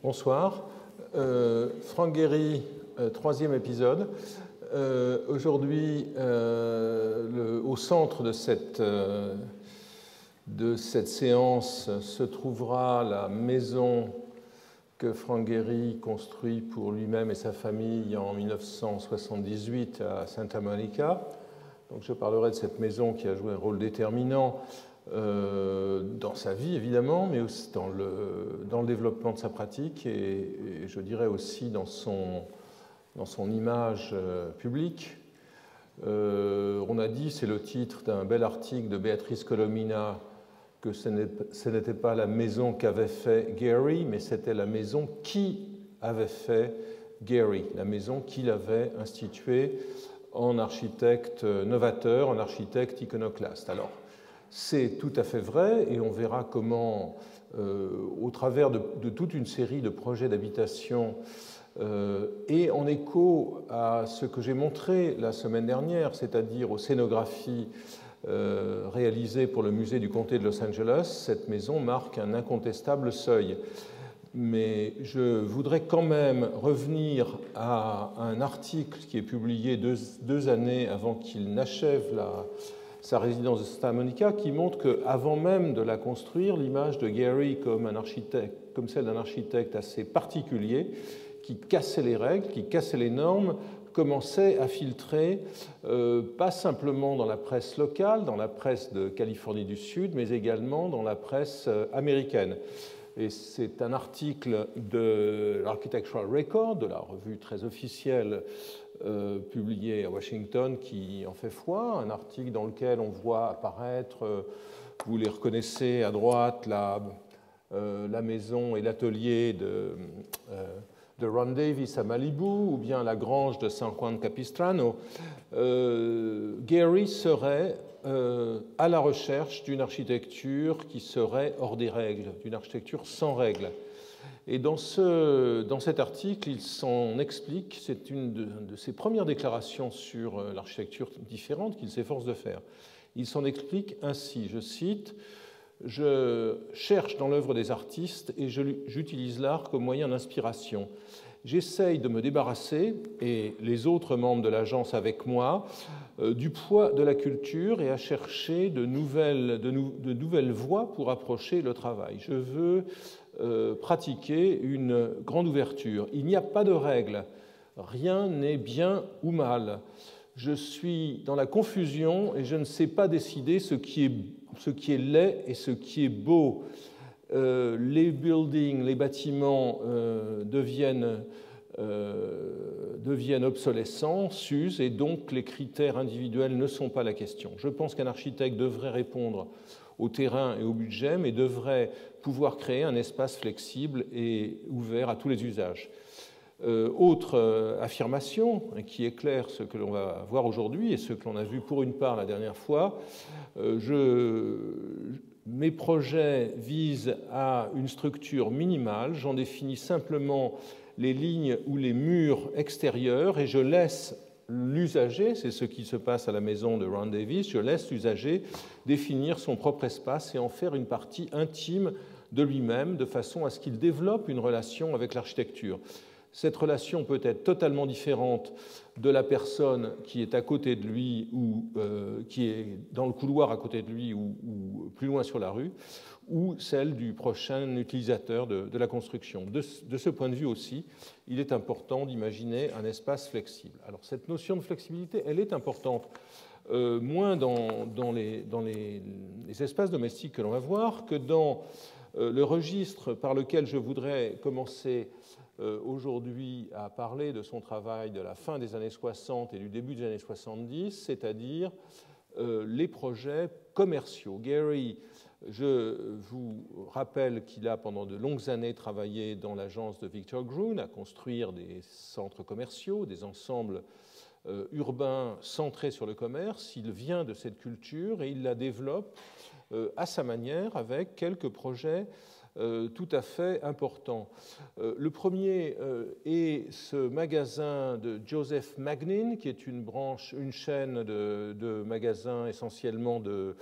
Bonsoir. Franck Gehry, troisième épisode. Aujourd'hui, au centre de cette séance se trouvera la maison que Franck Gehry construit pour lui-même et sa famille en 1978 à Santa Monica. Donc je parlerai de cette maison qui a joué un rôle déterminant dans sa vie, évidemment, mais aussi dans le développement de sa pratique et je dirais aussi dans son image publique. On a dit, c'est le titre d'un bel article de Béatrice Colomina, que ce n'était pas la maison qu'avait fait Gehry, mais c'était la maison qui avait fait Gehry, la maison qu'il avait instituée en architecte novateur, en architecte iconoclaste. Alors, c'est tout à fait vrai, et on verra comment, au travers de toute une série de projets d'habitation, et en écho à ce que j'ai montré la semaine dernière, c'est-à-dire aux scénographies réalisées pour le musée du comté de Los Angeles, cette maison marque un incontestable seuil. Mais je voudrais quand même revenir à un article qui est publié deux années avant qu'il n'achève sa résidence de Santa Monica, qui montre qu'avant même de la construire, l'image de Gehry comme celle d'un architecte assez particulier, qui cassait les règles, qui cassait les normes, commençait à filtrer, pas simplement dans la presse locale, dans la presse de Californie du Sud, mais également dans la presse américaine. Et c'est un article de l'Architectural Record, de la revue très officielle publiée à Washington, qui en fait foi, un article dans lequel on voit apparaître, vous les reconnaissez à droite, la maison et l'atelier de Ron Davis à Malibu, ou bien la grange de San Juan Capistrano. Gehry serait à la recherche d'une architecture qui serait hors des règles, d'une architecture sans règles. Et dans cet article, il s'en explique, c'est une de ses premières déclarations sur l'architecture différente qu'il s'efforce de faire. Il s'en explique ainsi, je cite, « Je cherche dans l'œuvre des artistes et j'utilise l'art comme moyen d'inspiration. J'essaye de me débarrasser, et les autres membres de l'agence avec moi, du poids de la culture et à chercher de nouvelles voies pour approcher le travail. Je veux pratiquer une grande ouverture. Il n'y a pas de règles. Rien n'est bien ou mal. Je suis dans la confusion et je ne sais pas décider ce qui est laid et ce qui est beau. Les buildings, les bâtiments deviennent obsolescents, s'usent, et donc les critères individuels ne sont pas la question. Je pense qu'un architecte devrait répondre au terrain et au budget, mais devrait pouvoir créer un espace flexible et ouvert à tous les usages. Autre affirmation qui éclaire ce que l'on va voir aujourd'hui et ce que l'on a vu pour une part la dernière fois, mes projets visent à une structure minimale, j'en définis simplement les lignes ou les murs extérieurs et je laisse l'usager, c'est ce qui se passe à la maison de Ron Davis, je laisse l'usager définir son propre espace et en faire une partie intime de lui-même de façon à ce qu'il développe une relation avec l'architecture. Cette relation peut être totalement différente de la personne qui est à côté de lui ou qui est dans le couloir à côté de lui ou plus loin sur la rue, ou celle du prochain utilisateur de la construction. De ce point de vue aussi, il est important d'imaginer un espace flexible. Alors cette notion de flexibilité, elle est importante, moins dans les espaces domestiques que l'on va voir que dans le registre par lequel je voudrais commencer aujourd'hui à parler de son travail de la fin des années 60 et du début des années 70, c'est-à-dire les projets commerciaux. Gehry, je vous rappelle qu'il a pendant de longues années travaillé dans l'agence de Victor Gruen à construire des centres commerciaux, des ensembles urbains centrés sur le commerce. Il vient de cette culture et il la développe à sa manière avec quelques projets tout à fait important. Le premier est ce magasin de Joseph Magnin, qui est une chaîne de magasins essentiellement de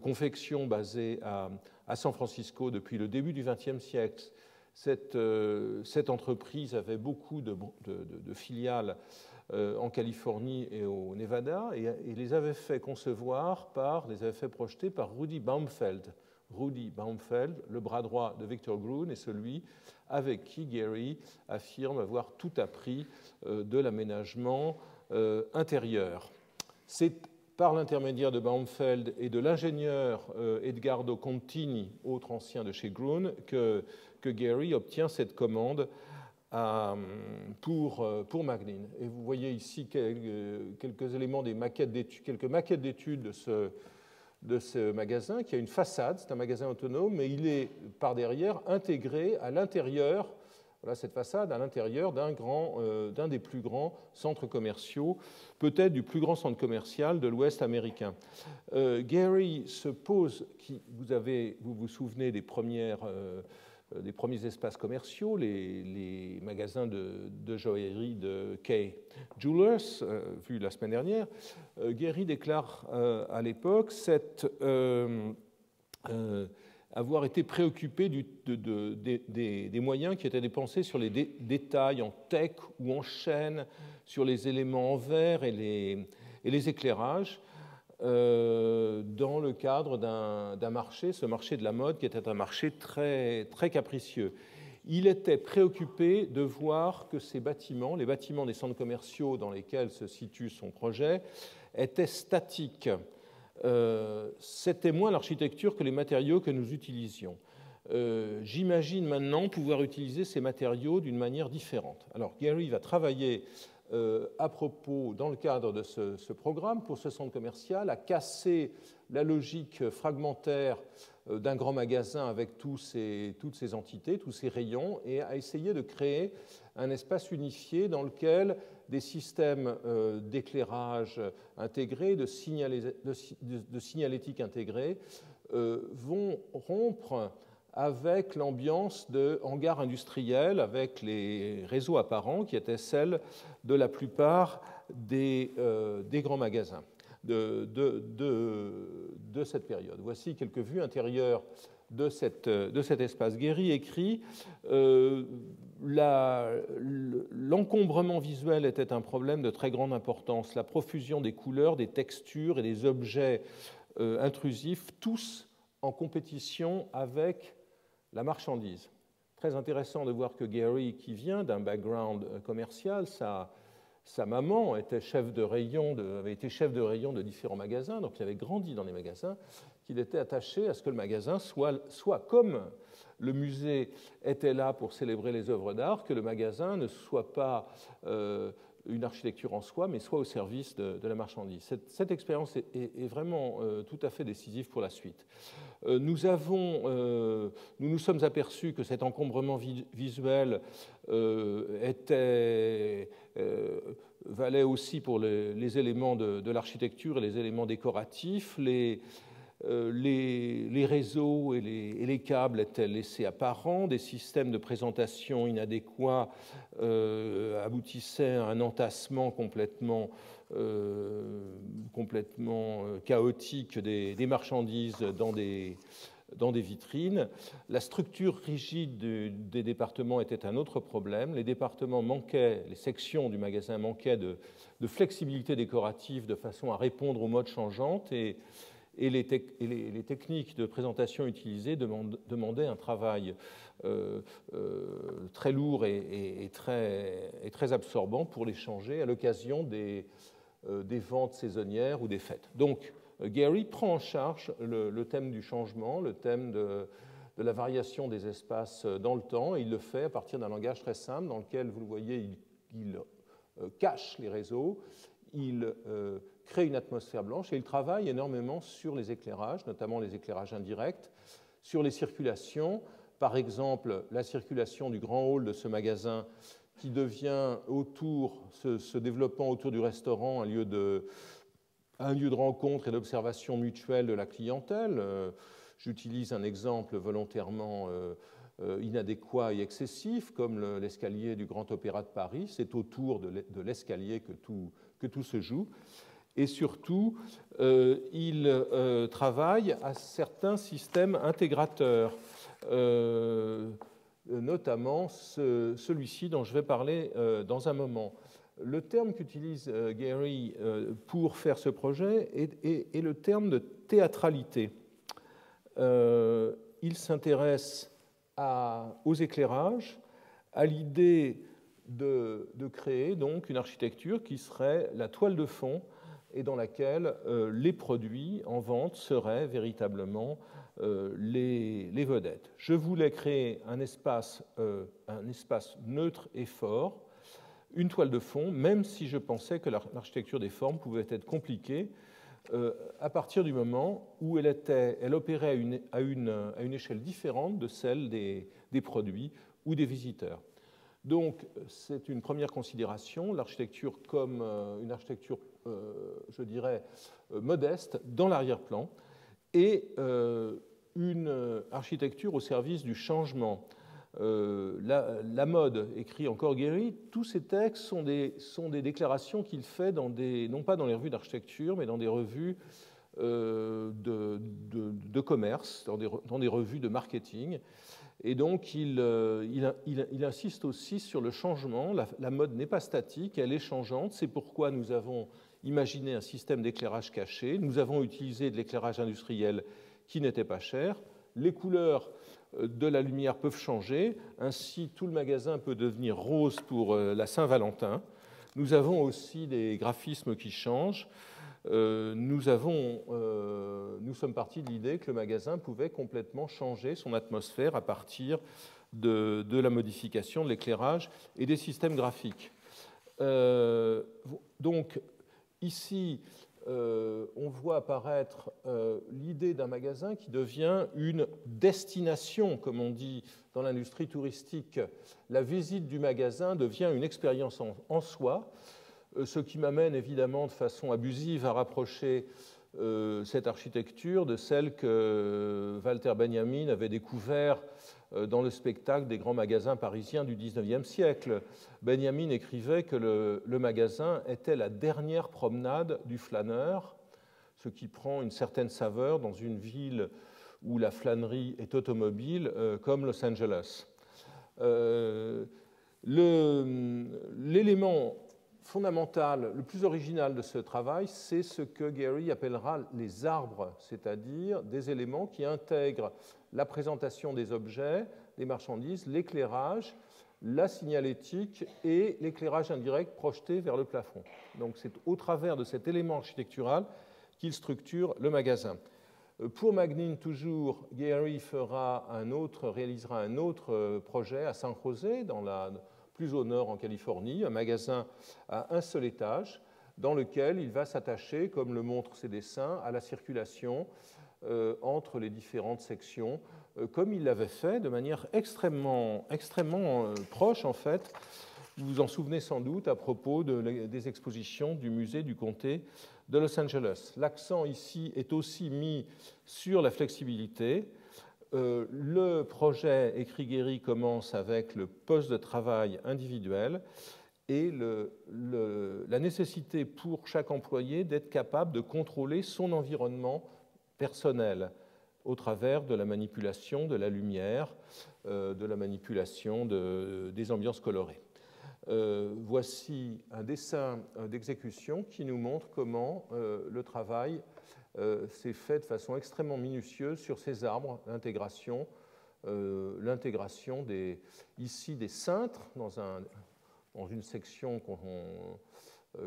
confection basée à San Francisco depuis le début du XXe siècle, Cette entreprise avait beaucoup de filiales en Californie et au Nevada et les avait fait projeter par Rudy Baumfeld. Rudy Baumfeld, le bras droit de Victor Gruen, est celui avec qui Gehry affirme avoir tout appris de l'aménagement intérieur. C'est par l'intermédiaire de Baumfeld et de l'ingénieur Edgardo Contini, autre ancien de chez Gruen, que Gehry obtient cette commande pour Magnin. Et vous voyez ici quelques éléments des maquettes d'études, quelques maquettes d'études de ce magasin qui a une façade, c'est un magasin autonome, mais il est par derrière intégré à l'intérieur, voilà cette façade, à l'intérieur d'un des plus grands centres commerciaux, peut-être du plus grand centre commercial de l'Ouest américain. Gehry se pose, vous vous souvenez des premiers espaces commerciaux, les magasins de joaillerie de Kay Jewelers, vu la semaine dernière. Gehry déclare à l'époque avoir été préoccupé des moyens qui étaient dépensés sur les détails en teck ou en chêne, sur les éléments en verre et les éclairages, dans le cadre d'un marché, ce marché de la mode qui était un marché très, très capricieux. Il était préoccupé de voir que ces bâtiments, les bâtiments des centres commerciaux dans lesquels se situe son projet, étaient statiques. C'était moins l'architecture que les matériaux que nous utilisions. J'imagine maintenant pouvoir utiliser ces matériaux d'une manière différente. Alors, Gehry va travailler à propos, dans le cadre de ce programme, pour ce centre commercial, à casser la logique fragmentaire d'un grand magasin avec toutes ces entités, tous ces rayons, et à essayer de créer un espace unifié dans lequel des systèmes d'éclairage intégrés, de signalétique intégrée, vont rompre avec l'ambiance de hangar industriel, avec les réseaux apparents qui étaient celles de la plupart des grands magasins de cette période. Voici quelques vues intérieures de cet espace. Gehry écrit l'encombrement visuel était un problème de très grande importance. La profusion des couleurs, des textures et des objets intrusifs, tous en compétition avec la marchandise. Très intéressant de voir que Gehry, qui vient d'un background commercial, sa maman était avait été chef de rayon de différents magasins, donc il avait grandi dans les magasins, qu'il était attaché à ce que le magasin soit comme le musée était là pour célébrer les œuvres d'art, que le magasin ne soit pas une architecture en soi, mais soit au service de la marchandise. Cette expérience est vraiment tout à fait décisive pour la suite. Nous nous sommes aperçus que cet encombrement visuel valait aussi pour les éléments de l'architecture et les éléments décoratifs. Les réseaux et les câbles étaient laissés apparents, des systèmes de présentation inadéquats aboutissaient à un entassement complètement chaotique des marchandises dans des vitrines. La structure rigide des départements était un autre problème. Les départements manquaient, les sections du magasin manquaient de flexibilité décorative de façon à répondre aux modes changeantes et les techniques de présentation utilisées demandaient un travail très lourd et très absorbant pour les changer à l'occasion des ventes saisonnières ou des fêtes. Donc, Gehry prend en charge le thème du changement, le thème de la variation des espaces dans le temps, et il le fait à partir d'un langage très simple dans lequel, vous le voyez, il cache les réseaux, il crée une atmosphère blanche et il travaille énormément sur les éclairages, notamment les éclairages indirects, sur les circulations. Par exemple, la circulation du grand hall de ce magasin qui devient, se développant autour du restaurant, un lieu de rencontre et d'observation mutuelle de la clientèle. J'utilise un exemple volontairement inadéquat et excessif, comme l'escalier du Grand Opéra de Paris. C'est autour de l'escalier que tout se joue. Et surtout, il travaille à certains systèmes intégrateurs. notamment celui-ci dont je vais parler dans un moment. Le terme qu'utilise Gehry pour faire ce projet est le terme de théâtralité. Il s'intéresse aux éclairages, à l'idée de créer donc une architecture qui serait la toile de fond et dans laquelle les produits en vente seraient véritablement les vedettes. Je voulais créer un espace neutre et fort, une toile de fond, même si je pensais que l'architecture des formes pouvait être compliquée à partir du moment où elle opérait à une échelle différente de celle des produits ou des visiteurs. Donc, c'est une première considération, l'architecture comme une architecture, je dirais, modeste dans l'arrière-plan, et une architecture au service du changement. La mode, écrit encore Gehry, tous ces textes sont des déclarations qu'il fait non pas dans les revues d'architecture, mais dans des revues de commerce, dans des revues de marketing. Et donc, il insiste aussi sur le changement. La mode n'est pas statique, elle est changeante. C'est pourquoi nous avons imaginé un système d'éclairage caché. Nous avons utilisé de l'éclairage industriel qui n'était pas cher. Les couleurs de la lumière peuvent changer. Ainsi, tout le magasin peut devenir rose pour la Saint-Valentin. Nous avons aussi des graphismes qui changent. Nous sommes partis de l'idée que le magasin pouvait complètement changer son atmosphère à partir de la modification de l'éclairage et des systèmes graphiques. Donc, ici, on voit apparaître l'idée d'un magasin qui devient une destination, comme on dit dans l'industrie touristique. La visite du magasin devient une expérience en soi, ce qui m'amène évidemment de façon abusive à rapprocher cette architecture de celle que Walter Benjamin avait découvert dans le spectacle des grands magasins parisiens du XIXe siècle. Benjamin écrivait que le magasin était la dernière promenade du flâneur, ce qui prend une certaine saveur dans une ville où la flânerie est automobile, comme Los Angeles. L'élément fondamental, le plus original de ce travail, c'est ce que Gehry appellera les arbres, c'est-à-dire des éléments qui intègrent la présentation des objets, des marchandises, l'éclairage, la signalétique et l'éclairage indirect projeté vers le plafond. Donc c'est au travers de cet élément architectural qu'il structure le magasin. Pour Magnin, toujours, Gehry réalisera un autre projet à San José, plus au nord en Californie, un magasin à un seul étage dans lequel il va s'attacher, comme le montrent ses dessins, à la circulation entre les différentes sections, comme il l'avait fait de manière extrêmement proche, en fait. Vous vous en souvenez sans doute à propos des expositions du musée du comté de Los Angeles. L'accent ici est aussi mis sur la flexibilité. Le projet, écrit Gehry, commence avec le poste de travail individuel et la nécessité pour chaque employé d'être capable de contrôler son environnement personnel au travers de la manipulation de la lumière, de la manipulation des ambiances colorées. Voici un dessin d'exécution qui nous montre comment le travail s'est fait de façon extrêmement minutieuse sur ces arbres, l'intégration ici des cintres dans une section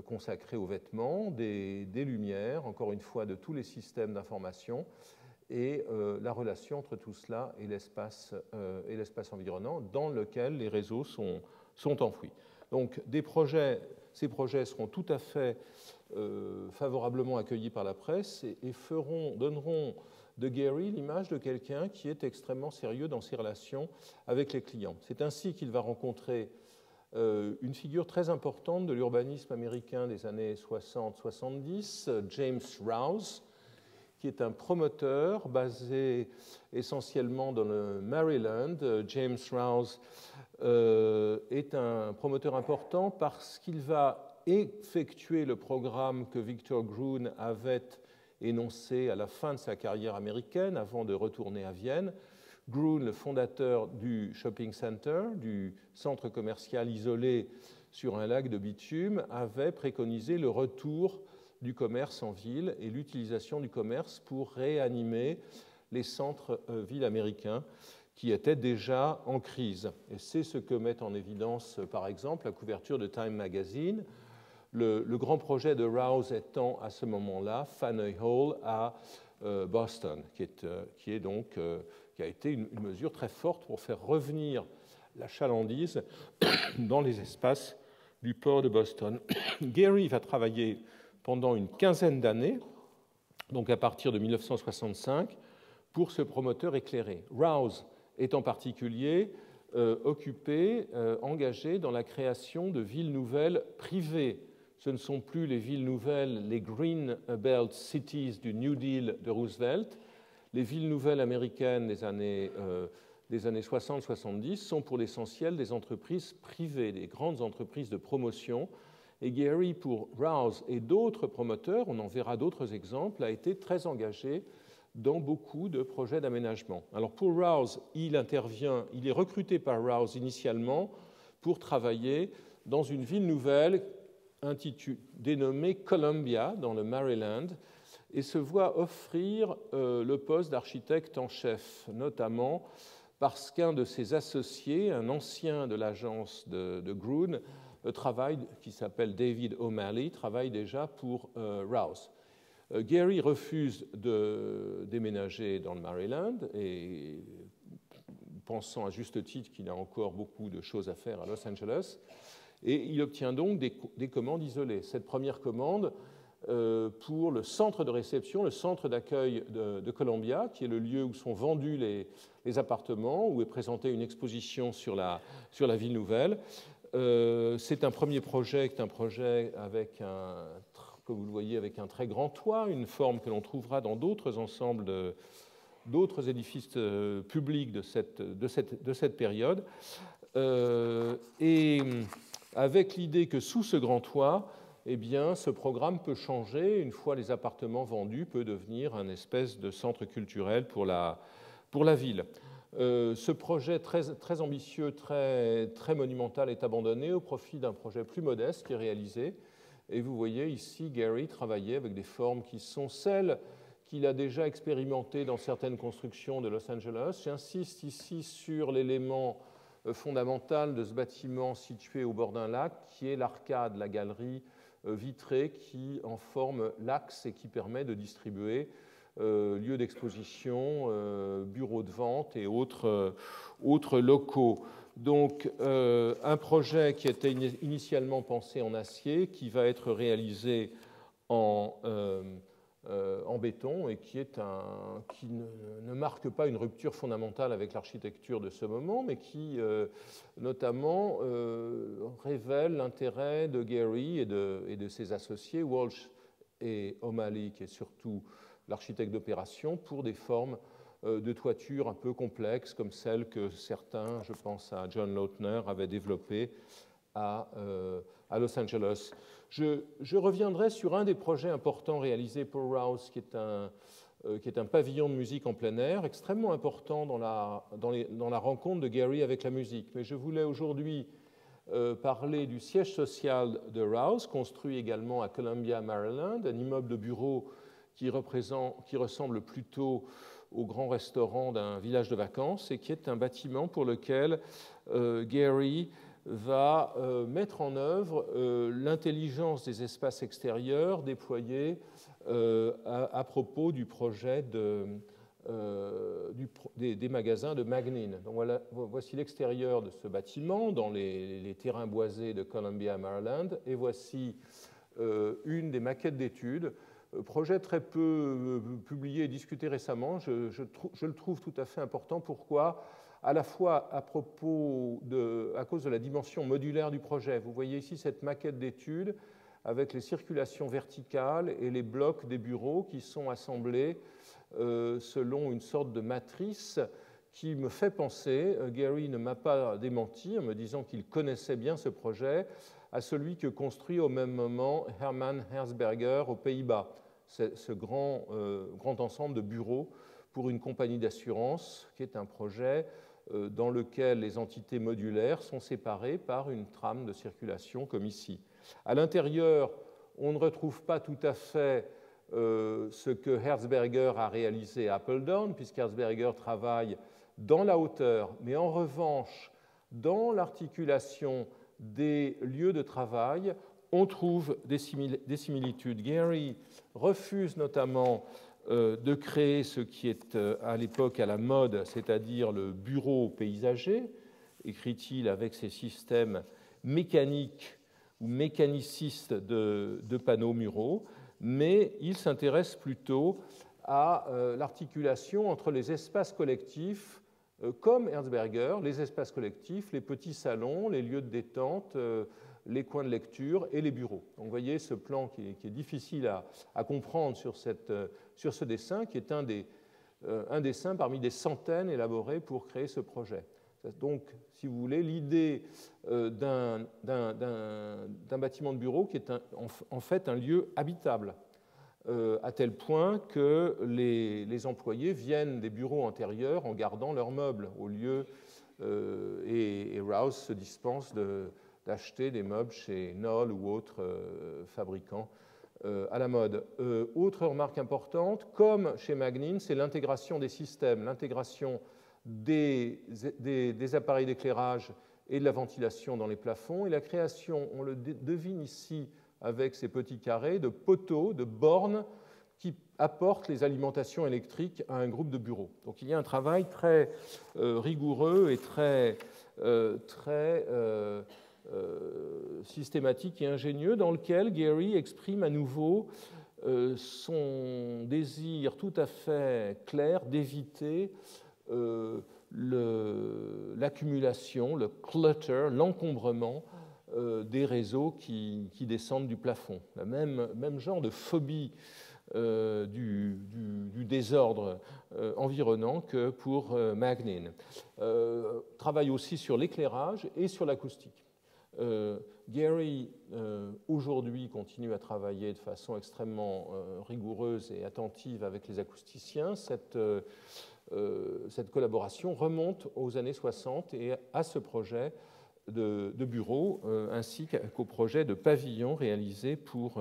consacrée aux vêtements, des lumières, encore une fois de tous les systèmes d'information, et la relation entre tout cela et l'espace environnant dans lequel les réseaux sont enfouis. Donc ces projets seront tout à fait favorablement accueillis par la presse et donneront de Gehry l'image de quelqu'un qui est extrêmement sérieux dans ses relations avec les clients. C'est ainsi qu'il va rencontrer une figure très importante de l'urbanisme américain des années 60-70, James Rouse, qui est un promoteur basé essentiellement dans le Maryland. James Rouse est un promoteur important parce qu'il va effectuer le programme que Victor Gruen avait énoncé à la fin de sa carrière américaine, avant de retourner à Vienne, Groen, le fondateur du shopping center, du centre commercial isolé sur un lac de bitume, avait préconisé le retour du commerce en ville et l'utilisation du commerce pour réanimer les centres-villes américains qui étaient déjà en crise. Et c'est ce que met en évidence, par exemple, la couverture de Time Magazine, le grand projet de Rouse étant à ce moment-là Faneuil Hall à Boston, qui a été une mesure très forte pour faire revenir la chalandise dans les espaces du port de Boston. Gehry va travailler pendant une quinzaine d'années, donc à partir de 1965, pour ce promoteur éclairé. Rouse est en particulier engagé dans la création de villes nouvelles privées. Ce ne sont plus les villes nouvelles, les Green Belt Cities du New Deal de Roosevelt. Les villes nouvelles américaines des années 60-70 sont pour l'essentiel des entreprises privées, des grandes entreprises de promotion. Et Gehry, pour Rouse et d'autres promoteurs, on en verra d'autres exemples, a été très engagé dans beaucoup de projets d'aménagement. Alors pour Rouse, il est recruté par Rouse initialement pour travailler dans une ville nouvelle dénommée Columbia, dans le Maryland, et se voit offrir le poste d'architecte en chef, notamment parce qu'un de ses associés, un ancien de l'agence de Groen, qui s'appelle David O'Malley, travaille déjà pour Rouse. Gehry refuse de déménager dans le Maryland, et pensant à juste titre qu'il a encore beaucoup de choses à faire à Los Angeles, et il obtient donc des commandes isolées. Cette première commande pour le centre de réception, le centre d'accueil de Columbia, qui est le lieu où sont vendus les appartements, où est présentée une exposition sur la ville nouvelle. C'est un premier projet, avec comme vous le voyez, avec un très grand toit, une forme que l'on trouvera dans d'autres ensembles, d'autres édifices publics de cette période, et avec l'idée que sous ce grand toit, eh bien, ce programme peut changer, une fois les appartements vendus, peut devenir un espèce de centre culturel pour la ville. Ce projet très ambitieux, très monumental est abandonné au profit d'un projet plus modeste qui est réalisé. Et vous voyez ici Gehry travailler avec des formes qui sont celles qu'il a déjà expérimentées dans certaines constructions de Los Angeles. J'insiste ici sur l'élément fondamental de ce bâtiment situé au bord d'un lac, qui est l'arcade, la galerie vitrée qui en forme l'axe et qui permet de distribuer lieux d'exposition, bureaux de vente et autres locaux. Donc un projet qui était initialement pensé en acier, qui va être réalisé en béton et qui ne marque pas une rupture fondamentale avec l'architecture de ce moment, mais qui notamment révèle l'intérêt de Gehry et de ses associés, Walsh et O'Malley, qui est surtout l'architecte d'opération, pour des formes de toiture un peu complexes, comme celles que certains, je pense à John Lautner, avaient développées à Los Angeles. Je reviendrai sur un des projets importants réalisés pour Rouse, qui est un pavillon de musique en plein air, extrêmement important dans la rencontre de Gehry avec la musique. Mais je voulais aujourd'hui parler du siège social de Rouse, construit également à Columbia, Maryland, un immeuble de bureaux qui ressemble plutôt au grand restaurant d'un village de vacances et qui est un bâtiment pour lequel Gehry va mettre en œuvre l'intelligence des espaces extérieurs déployés à propos du projet des magasins de Magnin. Donc voilà, voici l'extérieur de ce bâtiment dans les terrains boisés de Columbia, Maryland, et voici une des maquettes d'études. Projet très peu publié et discuté récemment, je le trouve tout à fait important. Pourquoi ? À la fois à cause de la dimension modulaire du projet. Vous voyez ici cette maquette d'études avec les circulations verticales et les blocs des bureaux qui sont assemblés selon une sorte de matrice qui me fait penser, Gehry ne m'a pas démenti en me disant qu'il connaissait bien ce projet, à celui que construit au même moment Hermann Herzberger aux Pays-Bas, ce grand ensemble de bureaux pour une compagnie d'assurance, qui est un projet dans lequel les entités modulaires sont séparées par une trame de circulation, comme ici. À l'intérieur, on ne retrouve pas tout à fait ce que Herzberger a réalisé à Apeldoorn, puisqu'Herzberger travaille dans la hauteur, mais en revanche, dans l'articulation des lieux de travail, on trouve des similitudes. Gehry refuse notamment de créer ce qui est à l'époque à la mode, c'est-à-dire le bureau paysager, écrit-il avec ses systèmes mécaniques ou mécanicistes de panneaux muraux, mais il s'intéresse plutôt à l'articulation entre les espaces collectifs, comme Herzberger, les espaces collectifs, les petits salons, les lieux de détente, les coins de lecture et les bureaux. Donc vous voyez ce plan qui est difficile à comprendre sur ce dessin, qui est un dessin parmi des centaines élaborés pour créer ce projet. Donc, si vous voulez, l'idée d'un bâtiment de bureau qui est en fait un lieu habitable, à tel point que les employés viennent des bureaux antérieurs en gardant leurs meubles au lieu, et Rouse se dispense d'acheter des meubles chez Knoll ou autres fabricants à la mode. Autre remarque importante, comme chez Magnin, c'est l'intégration des systèmes, l'intégration des appareils d'éclairage et de la ventilation dans les plafonds, et la création, on le devine ici avec ces petits carrés, de poteaux, de bornes qui apportent les alimentations électriques à un groupe de bureaux. Donc il y a un travail très rigoureux et très systématique et ingénieux dans lequel Gehry exprime à nouveau son désir tout à fait clair d'éviter l'accumulation, le clutter, l'encombrement des réseaux qui descendent du plafond. Le même genre de phobie du désordre environnant que pour Magnin. Travaille aussi sur l'éclairage et sur l'acoustique. Gehry, aujourd'hui, continue à travailler de façon extrêmement rigoureuse et attentive avec les acousticiens. Cette collaboration remonte aux années 60 et à ce projet de bureau, ainsi qu'au projet de pavillon réalisé pour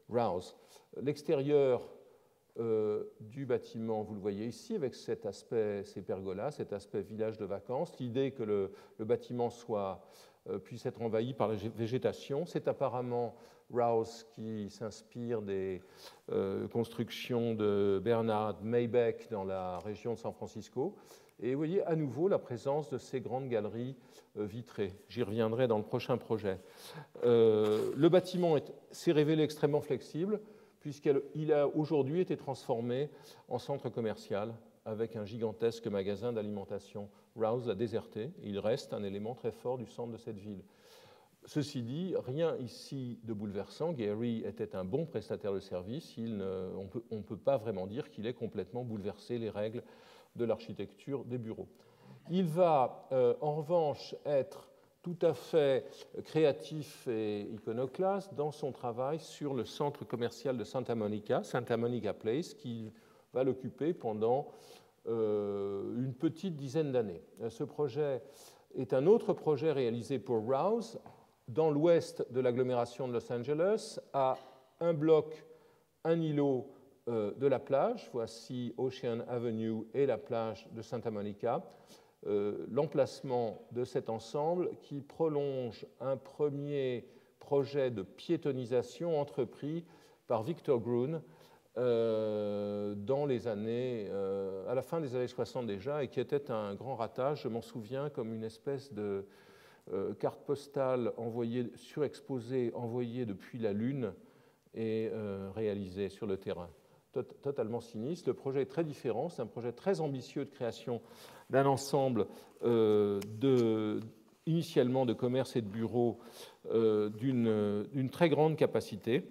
Rouse. L'extérieur du bâtiment, vous le voyez ici, avec cet aspect, ces pergolas, cet aspect village de vacances. L'idée que le bâtiment puisse être envahi par la végétation, c'est apparemment Rouse qui s'inspire des constructions de Bernard Maybeck dans la région de San Francisco. Et vous voyez à nouveau la présence de ces grandes galeries vitrées. J'y reviendrai dans le prochain projet. Le bâtiment s'est révélé extrêmement flexible, puisqu'il a aujourd'hui été transformé en centre commercial avec un gigantesque magasin d'alimentation. Rouse l'a déserté, et il reste un élément très fort du centre de cette ville. Ceci dit, rien ici de bouleversant. Gehry était un bon prestataire de service. On ne peut pas vraiment dire qu'il ait complètement bouleversé les règles de l'architecture des bureaux. Il va en revanche être tout à fait créatif et iconoclaste dans son travail sur le centre commercial de Santa Monica Place, qui va l'occuper pendant une petite dizaine d'années. Ce projet est un autre projet réalisé pour Rouse dans l'ouest de l'agglomération de Los Angeles, à un bloc, un îlot de la plage. Voici Ocean Avenue et la plage de Santa Monica. L'emplacement de cet ensemble qui prolonge un premier projet de piétonisation entrepris par Victor Gruen dans les années, à la fin des années 60 déjà, et qui était un grand ratage, je m'en souviens, comme une espèce de carte postale surexposée, envoyée depuis la Lune et réalisée sur le terrain. Totalement sinistre. Le projet est très différent, c'est un projet très ambitieux de création d'un ensemble initialement de commerce et de bureaux d'une très grande capacité,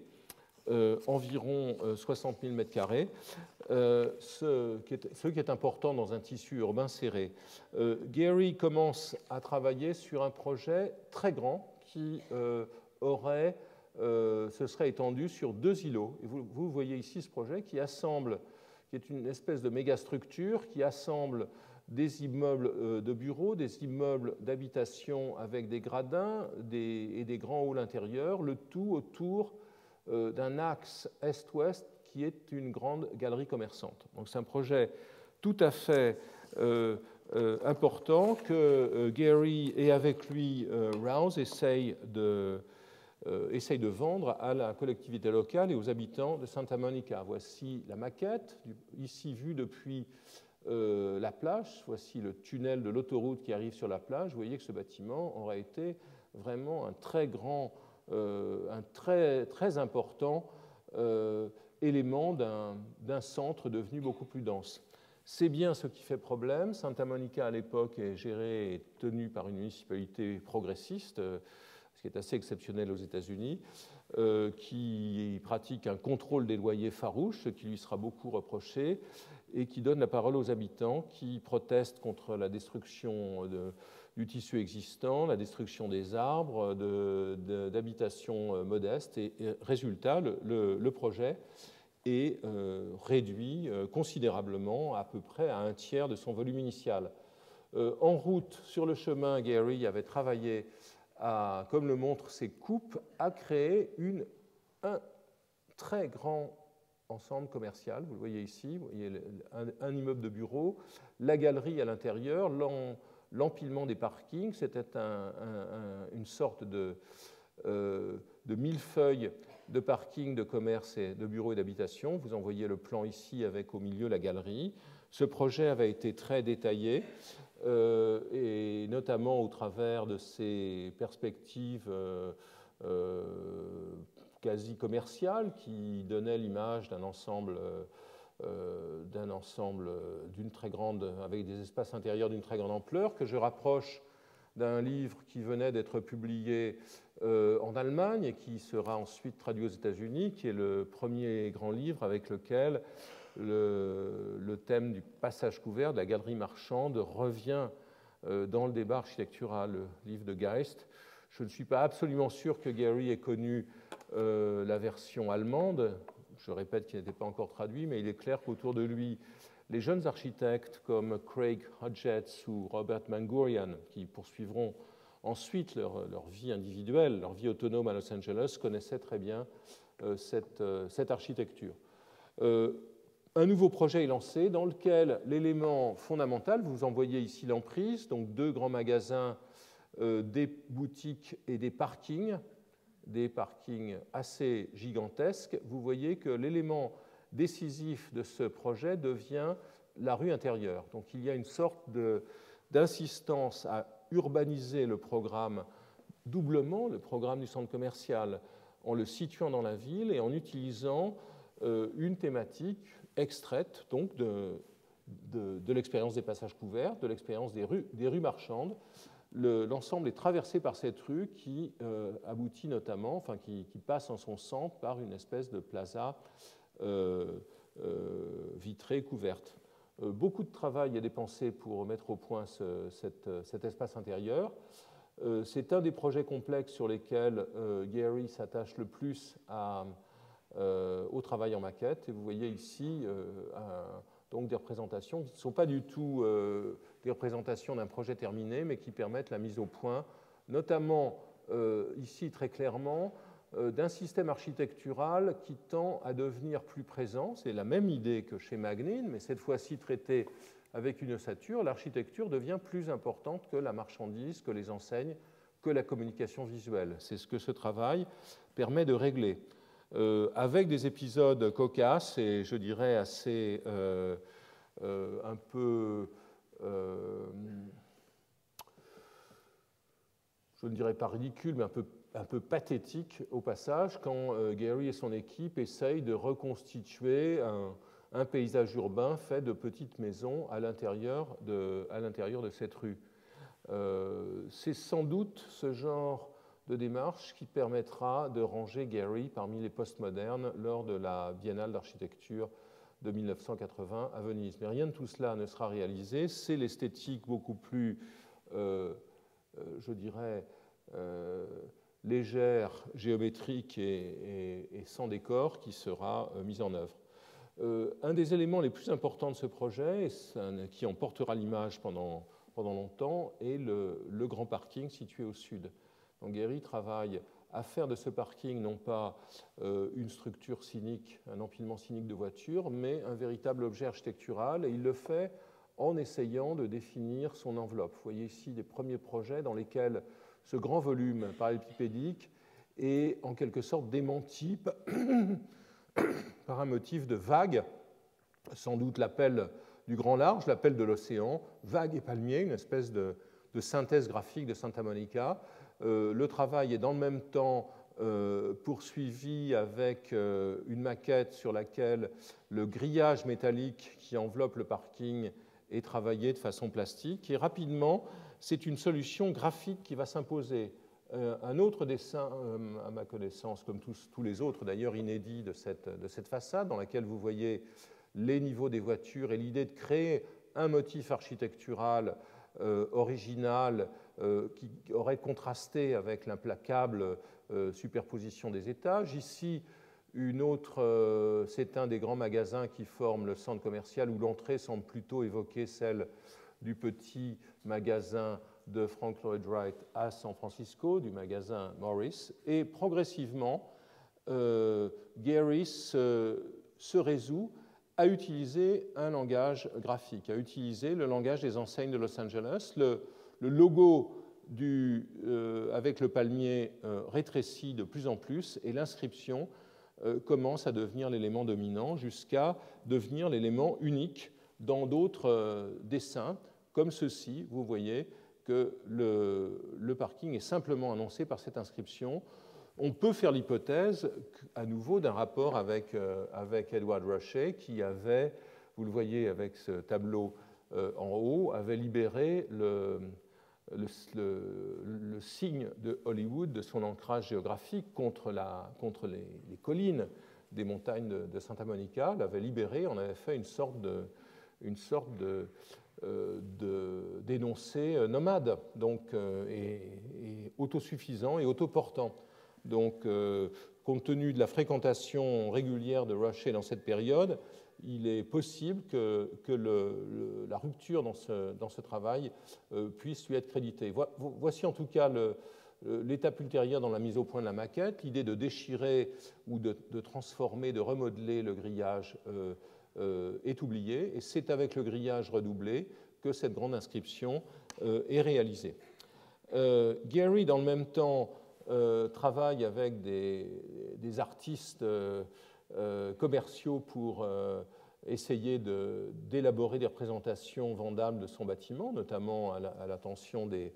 environ 60 000 m², ce qui est important dans un tissu urbain serré. Gehry commence à travailler sur un projet très grand qui aurait se serait étendu sur 2 îlots. Et vous voyez ici ce projet qui est une espèce de mégastructure qui assemble des immeubles de bureaux, des immeubles d'habitation avec des gradins et des grands halls intérieurs, le tout autour d'un axe est-ouest qui est une grande galerie commerçante. Donc c'est un projet tout à fait important que Gehry et avec lui Rouse essayent de vendre à la collectivité locale et aux habitants de Santa Monica. Voici la maquette, ici vue depuis la plage. Voici le tunnel de l'autoroute qui arrive sur la plage. Vous voyez que ce bâtiment aurait été vraiment un très grand, un très important élément d'un centre devenu beaucoup plus dense. C'est bien ce qui fait problème. Santa Monica, à l'époque, est gérée et tenue par une municipalité progressiste, ce qui est assez exceptionnel aux États-Unis, qui pratique un contrôle des loyers farouche, ce qui lui sera beaucoup reproché, et qui donne la parole aux habitants qui protestent contre la destruction du tissu existant, la destruction des arbres, d'habitations modestes. Et résultat, le projet est réduit considérablement, à peu près à 1/3 de son volume initial. En route, sur le chemin, Gehry avait travaillé, comme le montrent ces coupes, à créer un très grand ensemble commercial. Vous le voyez ici, vous voyez un immeuble de bureaux, la galerie à l'intérieur, l'empilement des parkings. C'était une sorte de millefeuille de parking, de commerce, et de bureaux et d'habitation. Vous en voyez le plan ici avec au milieu la galerie. Ce projet avait été très détaillé, et notamment au travers de ses perspectives quasi commerciales qui donnaient l'image d'un ensemble d'une très grande, avec des espaces intérieurs d'une très grande ampleur, que je rapproche d'un livre qui venait d'être publié en Allemagne et qui sera ensuite traduit aux États-Unis, qui est le premier grand livre avec lequel le thème du passage couvert, de la galerie marchande, revient dans le débat architectural, le livre de Geist. Je ne suis pas absolument sûr que Gehry ait connu la version allemande. Je répète qu'il n'était pas encore traduit, mais il est clair qu'autour de lui, les jeunes architectes comme Craig Hodgetts ou Robert Mangurian, qui poursuivront ensuite leur vie individuelle, leur vie autonome à Los Angeles, connaissaient très bien cette architecture. Un nouveau projet est lancé dans lequel l'élément fondamental, vous en voyez ici l'emprise, donc 2 grands magasins, des boutiques et des parkings assez gigantesques. Vous voyez que l'élément décisif de ce projet devient la rue intérieure. Donc il y a une sorte d'insistance à urbaniser le programme doublement, le programme du centre commercial, en le situant dans la ville et en utilisant une thématique extraite donc de l'expérience des passages couverts, de l'expérience des rues marchandes. L'ensemble est traversé par cette rue qui aboutit notamment, enfin qui passe en son centre par une espèce de plaza vitrée couverte. Beaucoup de travail est dépensé pour mettre au point cet espace intérieur. C'est un des projets complexes sur lesquels Gehry s'attache le plus au travail en maquette. Et vous voyez ici donc des représentations qui ne sont pas du tout des représentations d'un projet terminé, mais qui permettent la mise au point, notamment ici très clairement, d'un système architectural qui tend à devenir plus présent. C'est la même idée que chez Magnin, mais cette fois-ci traitée avec une ossature. L'architecture devient plus importante que la marchandise, que les enseignes, que la communication visuelle. C'est ce que ce travail permet de régler. Avec des épisodes cocasses et je dirais assez un peu, je ne dirais pas ridicule, mais un peu pathétique au passage, quand Gehry et son équipe essayent de reconstituer un paysage urbain fait de petites maisons à l'intérieur de cette rue. C'est sans doute ce genre de démarche qui permettra de ranger Gehry parmi les postmodernes lors de la Biennale d'architecture de 1980 à Venise. Mais rien de tout cela ne sera réalisé. C'est l'esthétique beaucoup plus, je dirais, légère, géométrique et sans décor qui sera mise en œuvre. Un des éléments les plus importants de ce projet, qui en portera l'image pendant longtemps, est le grand parking situé au sud. Donc Gehry travaille à faire de ce parking non pas une structure cynique, un empilement cynique de voitures, mais un véritable objet architectural, et il le fait en essayant de définir son enveloppe. Vous voyez ici des premiers projets dans lesquels ce grand volume parallélépipédique est en quelque sorte démenti par un motif de vague, sans doute l'appel du grand large, l'appel de l'océan, vague et palmier, une espèce de synthèse graphique de Santa Monica. Le travail est dans le même temps poursuivi avec une maquette sur laquelle le grillage métallique qui enveloppe le parking est travaillé de façon plastique. Et rapidement, c'est une solution graphique qui va s'imposer. Un autre dessin, à ma connaissance, comme tous les autres d'ailleurs inédits de cette façade, dans laquelle vous voyez les niveaux des voitures et l'idée de créer un motif architectural original qui aurait contrasté avec l'implacable superposition des étages. Ici, c'est un des grands magasins qui forment le centre commercial où l'entrée semble plutôt évoquer celle du petit magasin de Frank Lloyd Wright à San Francisco, du magasin Morris. Et progressivement, Gehry se résout à utiliser un langage graphique, à utiliser le langage des enseignes de Los Angeles. Le logo avec le palmier rétrécit de plus en plus et l'inscription commence à devenir l'élément dominant jusqu'à devenir l'élément unique dans d'autres dessins, comme ceci. Vous voyez que le parking est simplement annoncé par cette inscription. On peut faire l'hypothèse, à nouveau, d'un rapport avec Edward Rushay, qui avait, vous le voyez avec ce tableau en haut, avait libéré le signe de Hollywood de son ancrage géographique contre les collines des montagnes de Santa Monica, l'avait libéré, on avait fait une sorte d'énoncé nomade, donc, et autosuffisant et autoportant. Donc, compte tenu de la fréquentation régulière de Rushay dans cette période, il est possible que la rupture dans ce travail puisse lui être créditée. Voici en tout cas l'étape ultérieure dans la mise au point de la maquette, l'idée de déchirer ou de transformer, de remodeler le grillage est oubliée, et c'est avec le grillage redoublé que cette grande inscription est réalisée. Gehry, dans le même temps, travaille avec des artistes commerciaux pour essayer d'élaborer des représentations vendables de son bâtiment, notamment à l'attention des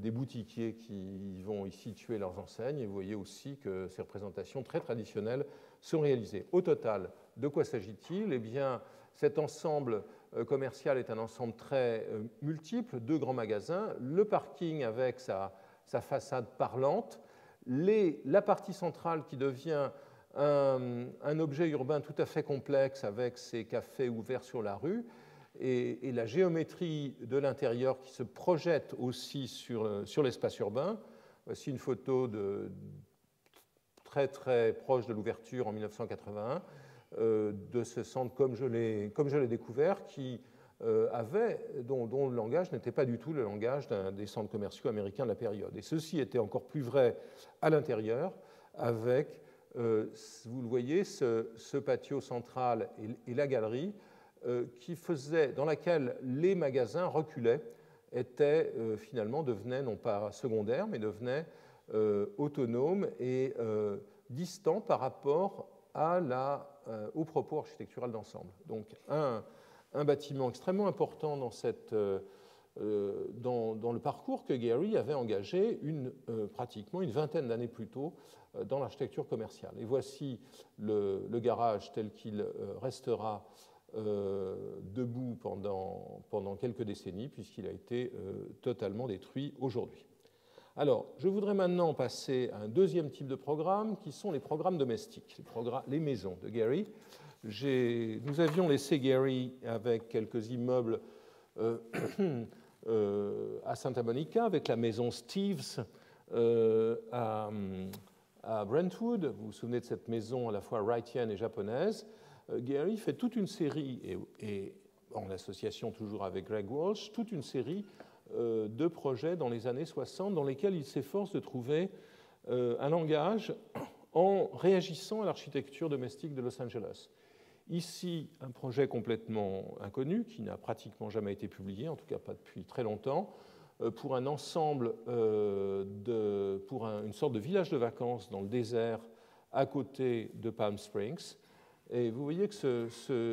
boutiquiers qui vont y situer leurs enseignes. Et vous voyez aussi que ces représentations très traditionnelles sont réalisées. Au total, de quoi s'agit-il? Eh bien, cet ensemble commercial est un ensemble très multiple, 2 grands magasins, le parking avec sa façade parlante, la partie centrale qui devient un objet urbain tout à fait complexe avec ses cafés ouverts sur la rue et la géométrie de l'intérieur qui se projette aussi sur l'espace urbain. Voici une photo très très proche de l'ouverture en 1981 de ce centre comme je l'ai découvert, dont le langage n'était pas du tout le langage des centres commerciaux américains de la période. Et ceci était encore plus vrai à l'intérieur avec, vous le voyez, ce patio central et la galerie dans laquelle les magasins reculaient, devenaient non pas secondaires, mais devenaient autonomes et distants par rapport au propos architectural d'ensemble. Donc un bâtiment extrêmement important dans le parcours que Gehry avait engagé pratiquement une vingtaine d'années plus tôt dans l'architecture commerciale. Et voici le garage tel qu'il restera debout pendant quelques décennies, puisqu'il a été totalement détruit aujourd'hui. Alors, je voudrais maintenant passer à un deuxième type de programme, qui sont les programmes domestiques, les maisons de Gehry. Nous avions laissé Gehry avec quelques immeubles à Santa Monica, avec la maison Steves, à Brentwood. Vous vous souvenez de cette maison à la fois wrightienne et japonaise. Gehry fait toute une série, et en association toujours avec Greg Walsh, toute une série de projets dans les années 60 dans lesquels il s'efforce de trouver un langage en réagissant à l'architecture domestique de Los Angeles. Ici, un projet complètement inconnu, qui n'a pratiquement jamais été publié, en tout cas pas depuis très longtemps, pour un ensemble, pour une sorte de village de vacances dans le désert à côté de Palm Springs. Et vous voyez que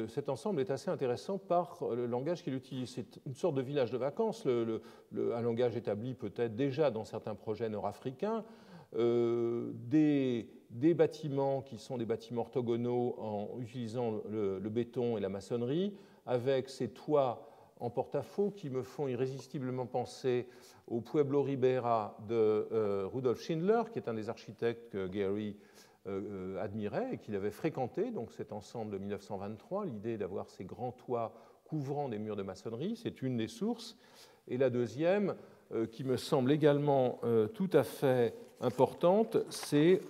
cet ensemble est assez intéressant par le langage qu'il utilise. C'est une sorte de village de vacances, un langage établi peut-être déjà dans certains projets nord-africains, des bâtiments qui sont des bâtiments orthogonaux en utilisant le béton et la maçonnerie, avec ces toits en porte-à-faux qui me font irrésistiblement penser au Pueblo Ribera de Rudolf Schindler, qui est un des architectes que Gehry admirait et qu'il avait fréquenté, donc cet ensemble de 1923, l'idée d'avoir ces grands toits couvrant des murs de maçonnerie, c'est une des sources. Et la deuxième, qui me semble également tout à fait importante, c'est,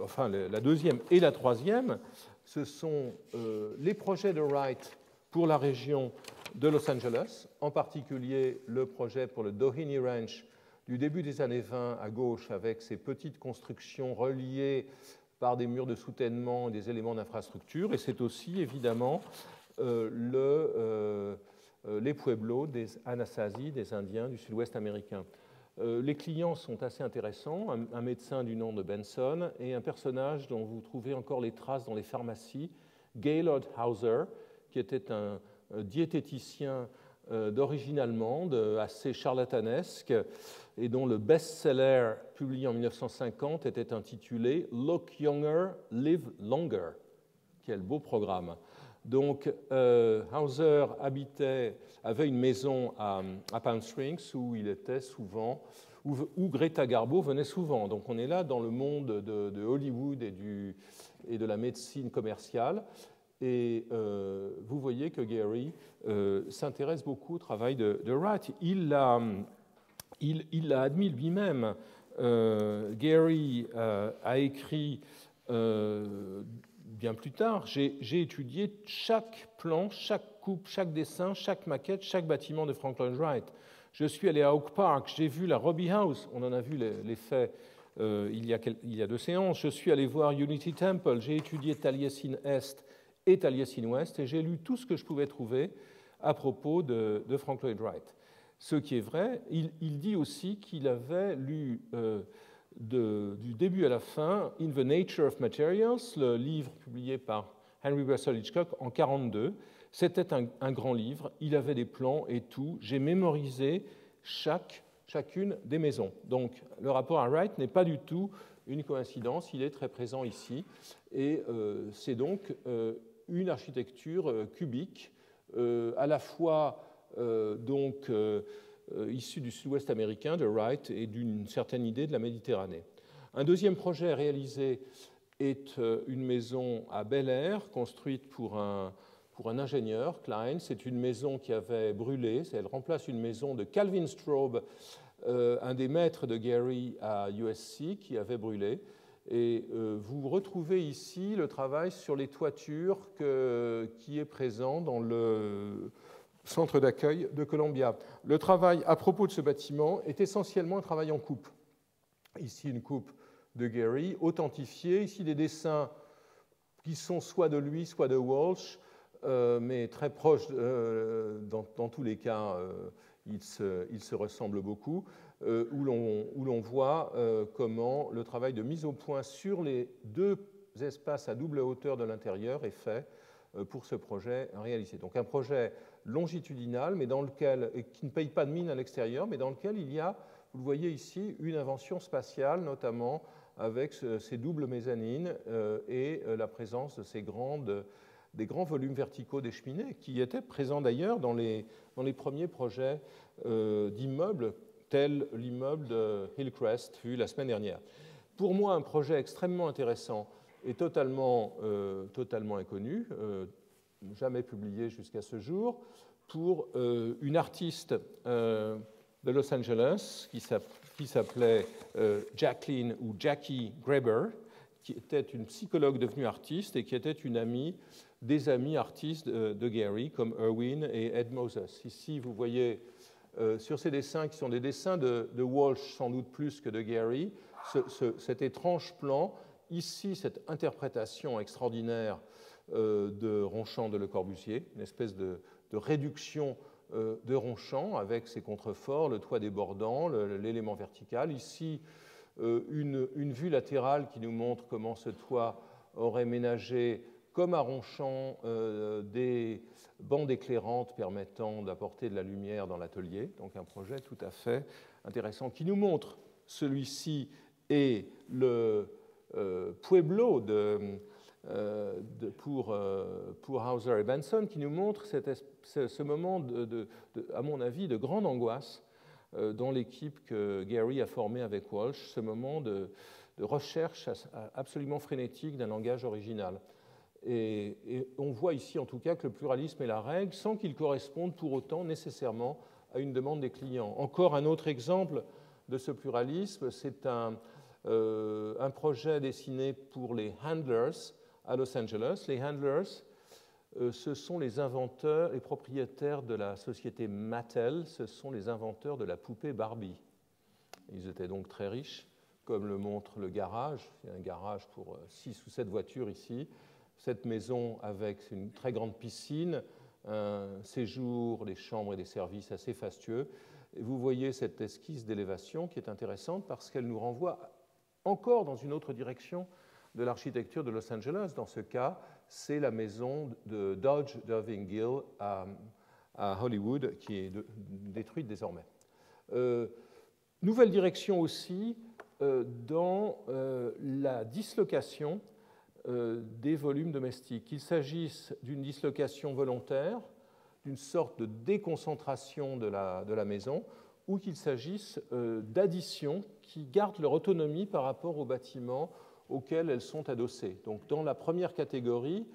enfin la deuxième et la troisième, ce sont les projets de Wright pour la région de Los Angeles, en particulier le projet pour le Doheny Ranch du début des années 20 à gauche, avec ces petites constructions reliées par des murs de soutènement et des éléments d'infrastructure. Et c'est aussi, évidemment, les pueblos des Anasazi, des Indiens du sud-ouest américain. Les clients sont assez intéressants, un médecin du nom de Benson et un personnage dont vous trouvez encore les traces dans les pharmacies, Gaylord Hauser, qui était un diététicien d'origine allemande, assez charlatanesque, et dont le best-seller publié en 1950 était intitulé « Look Younger, Live Longer ». Quel beau programme. Donc, Hauser avait une maison à Palm Springs où il était souvent, où Greta Garbo venait souvent. Donc, on est là dans le monde de Hollywood et de la médecine commerciale. Et vous voyez que Gehry s'intéresse beaucoup au travail de Wright. Il l'a admis lui-même. Gehry a écrit bien plus tard, j'ai étudié chaque plan, chaque coupe, chaque dessin, chaque maquette, chaque bâtiment de Frank Lloyd Wright. Je suis allé à Oak Park, j'ai vu la Robbie House, on en a vu les faits il y a 2 séances. Je suis allé voir Unity Temple, j'ai étudié Taliesin Est et Taliesin Ouest, et j'ai lu tout ce que je pouvais trouver à propos de Frank Lloyd Wright. Ce qui est vrai, il dit aussi qu'il avait lu du début à la fin In the Nature of Materials, le livre publié par Henry Russell Hitchcock en 1942. C'était un grand livre, il avait des plans et tout. J'ai mémorisé chacune des maisons. Donc le rapport à Wright n'est pas du tout une coïncidence, il est très présent ici. Et c'est donc une architecture cubique, à la fois issue du sud-ouest américain, de Wright, et d'une certaine idée de la Méditerranée. Un deuxième projet réalisé est une maison à Bel Air, construite pour un ingénieur, Klein. C'est une maison qui avait brûlé, elle remplace une maison de Calvin Straub, un des maîtres de Gehry à USC, qui avait brûlé. Et vous retrouvez ici le travail sur les toitures qui est présent dans le centre d'accueil de Columbia. Le travail à propos de ce bâtiment est essentiellement un travail en coupe. Ici, une coupe de Gehry, authentifiée. Ici, des dessins qui sont soit de lui, soit de Walsh, mais très proches. Dans tous les cas, ils se ressemblent beaucoup, où l'on voit comment le travail de mise au point sur les 2 espaces à double hauteur de l'intérieur est fait pour ce projet réalisé. Donc un projet longitudinal, mais qui ne paye pas de mine à l'extérieur, mais dans lequel il y a, vous le voyez ici, une invention spatiale, notamment avec ces doubles mezzanines et la présence de des grands volumes verticaux des cheminées, qui étaient présents d'ailleurs dans les premiers projets d'immeubles, tel l'immeuble de Hillcrest, vu la semaine dernière. Pour moi, un projet extrêmement intéressant et totalement inconnu, jamais publié jusqu'à ce jour, pour une artiste de Los Angeles qui s'appelait Jacqueline ou Jackie Graeber, qui était une psychologue devenue artiste et qui était une amie des amis artistes de Gehry, comme Irwin et Ed Moses. Ici, vous voyez sur ces dessins, qui sont des dessins de Walsh, sans doute plus que de Gehry, cet étrange plan, ici, cette interprétation extraordinaire de Ronchamp de Le Corbusier, une espèce de réduction de Ronchamp avec ses contreforts, le toit débordant, l'élément vertical. Ici, une vue latérale qui nous montre comment ce toit aurait ménagé, comme à Ronchamp, des bandes éclairantes permettant d'apporter de la lumière dans l'atelier. Donc un projet tout à fait intéressant qui nous montre, celui-ci est le Pueblo pour Hauser et Benson, qui nous montre ce moment, à mon avis, de grande angoisse dans l'équipe que Gehry a formée avec Walsh, ce moment de recherche absolument frénétique d'un langage original. Et on voit ici en tout cas que le pluralisme est la règle, sans qu'il corresponde pour autant nécessairement à une demande des clients. Encore un autre exemple de ce pluralisme, c'est un projet dessiné pour les Handlers à Los Angeles. Les Handlers, ce sont les inventeurs et propriétaires de la société Mattel, ce sont les inventeurs de la poupée Barbie. Ils étaient donc très riches, comme le montre le garage. Il y a un garage pour 6 ou 7 voitures ici. Cette maison avec une très grande piscine, un séjour, des chambres et des services assez fastueux. Et vous voyez cette esquisse d'élévation qui est intéressante parce qu'elle nous renvoie encore dans une autre direction de l'architecture de Los Angeles. Dans ce cas, c'est la maison de Dodge d'Irving Gill à Hollywood qui est détruite désormais. Nouvelle direction aussi dans la dislocation des volumes domestiques, qu'il s'agisse d'une dislocation volontaire, d'une sorte de déconcentration de la maison, ou qu'il s'agisse d'additions qui gardent leur autonomie par rapport aux bâtiments auxquels elles sont adossées. Donc, dans la première catégorie,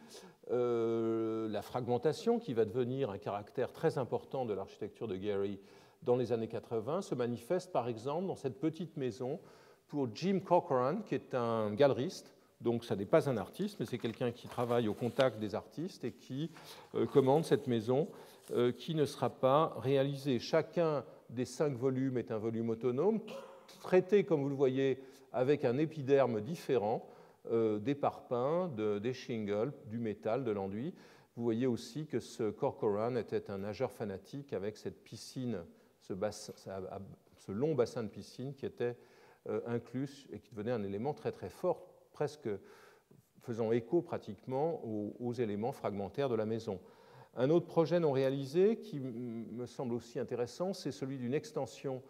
la fragmentation, qui va devenir un caractère très important de l'architecture de Gehry dans les années 80, se manifeste par exemple dans cette petite maison pour Jim Corcoran, qui est un galeriste. Donc, ça n'est pas un artiste, mais c'est quelqu'un qui travaille au contact des artistes et qui commande cette maison qui ne sera pas réalisée. Chacun des 5 volumes est un volume autonome, traité, comme vous le voyez, avec un épiderme différent, des parpaings, des shingles, du métal, de l'enduit. Vous voyez aussi que ce Corcoran était un nageur fanatique avec cette piscine, ce long bassin de piscine qui était inclus et qui devenait un élément très très fort, presque faisant écho pratiquement aux éléments fragmentaires de la maison. Un autre projet non réalisé qui me semble aussi intéressant, c'est celui d'une extension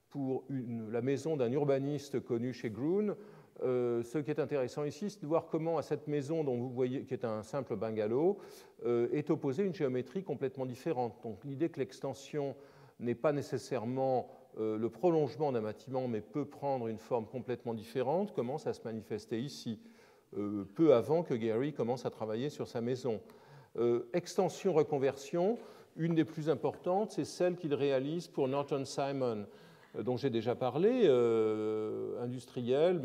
pour la maison d'un urbaniste connu chez Gruen. Ce qui est intéressant ici, c'est de voir comment à cette maison, dont vous voyez, qui est un simple bungalow, est opposée une géométrie complètement différente. Donc l'idée que l'extension n'est pas nécessairement le prolongement d'un bâtiment, mais peut prendre une forme complètement différente, commence à se manifester ici, peu avant que Gehry commence à travailler sur sa maison. Extension-reconversion, une des plus importantes, c'est celle qu'il réalise pour Norton Simon, dont j'ai déjà parlé, industriel,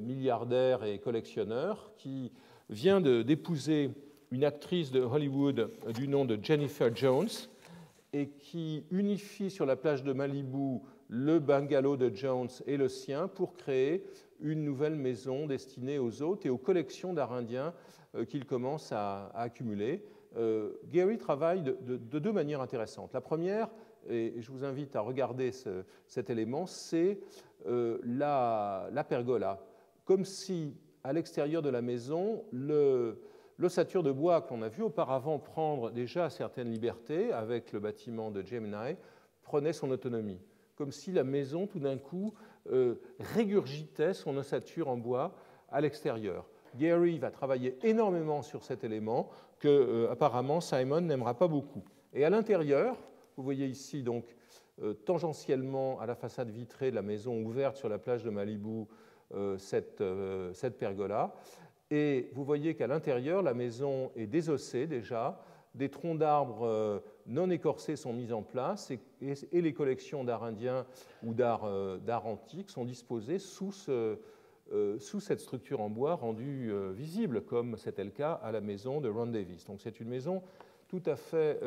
milliardaire et collectionneur, qui vient d'épouser une actrice de Hollywood du nom de Jennifer Jones, et qui unifie sur la plage de Malibu le bungalow de Jones et le sien pour créer une nouvelle maison destinée aux hôtes et aux collections d'art indien qu'il commence à accumuler. Gehry travaille de 2 manières intéressantes. La première, et je vous invite à regarder cet élément, c'est la pergola. Comme si, à l'extérieur de la maison, l'ossature de bois qu'on a vu auparavant prendre déjà certaines libertés avec le bâtiment de Gemini prenait son autonomie, comme si la maison, tout d'un coup, régurgitait son ossature en bois à l'extérieur. Gehry va travailler énormément sur cet élément que, apparemment, Simon n'aimera pas beaucoup. Et à l'intérieur, vous voyez ici, donc, tangentiellement à la façade vitrée de la maison ouverte sur la plage de Malibu, cette pergola. Et vous voyez qu'à l'intérieur, la maison est désossée déjà, des troncs d'arbres non écorcés sont mis en place et les collections d'art indien ou d'art antique sont disposées sous cette structure en bois rendue visible, comme c'était le cas à la maison de Ron Davis. Donc c'est une maison tout à fait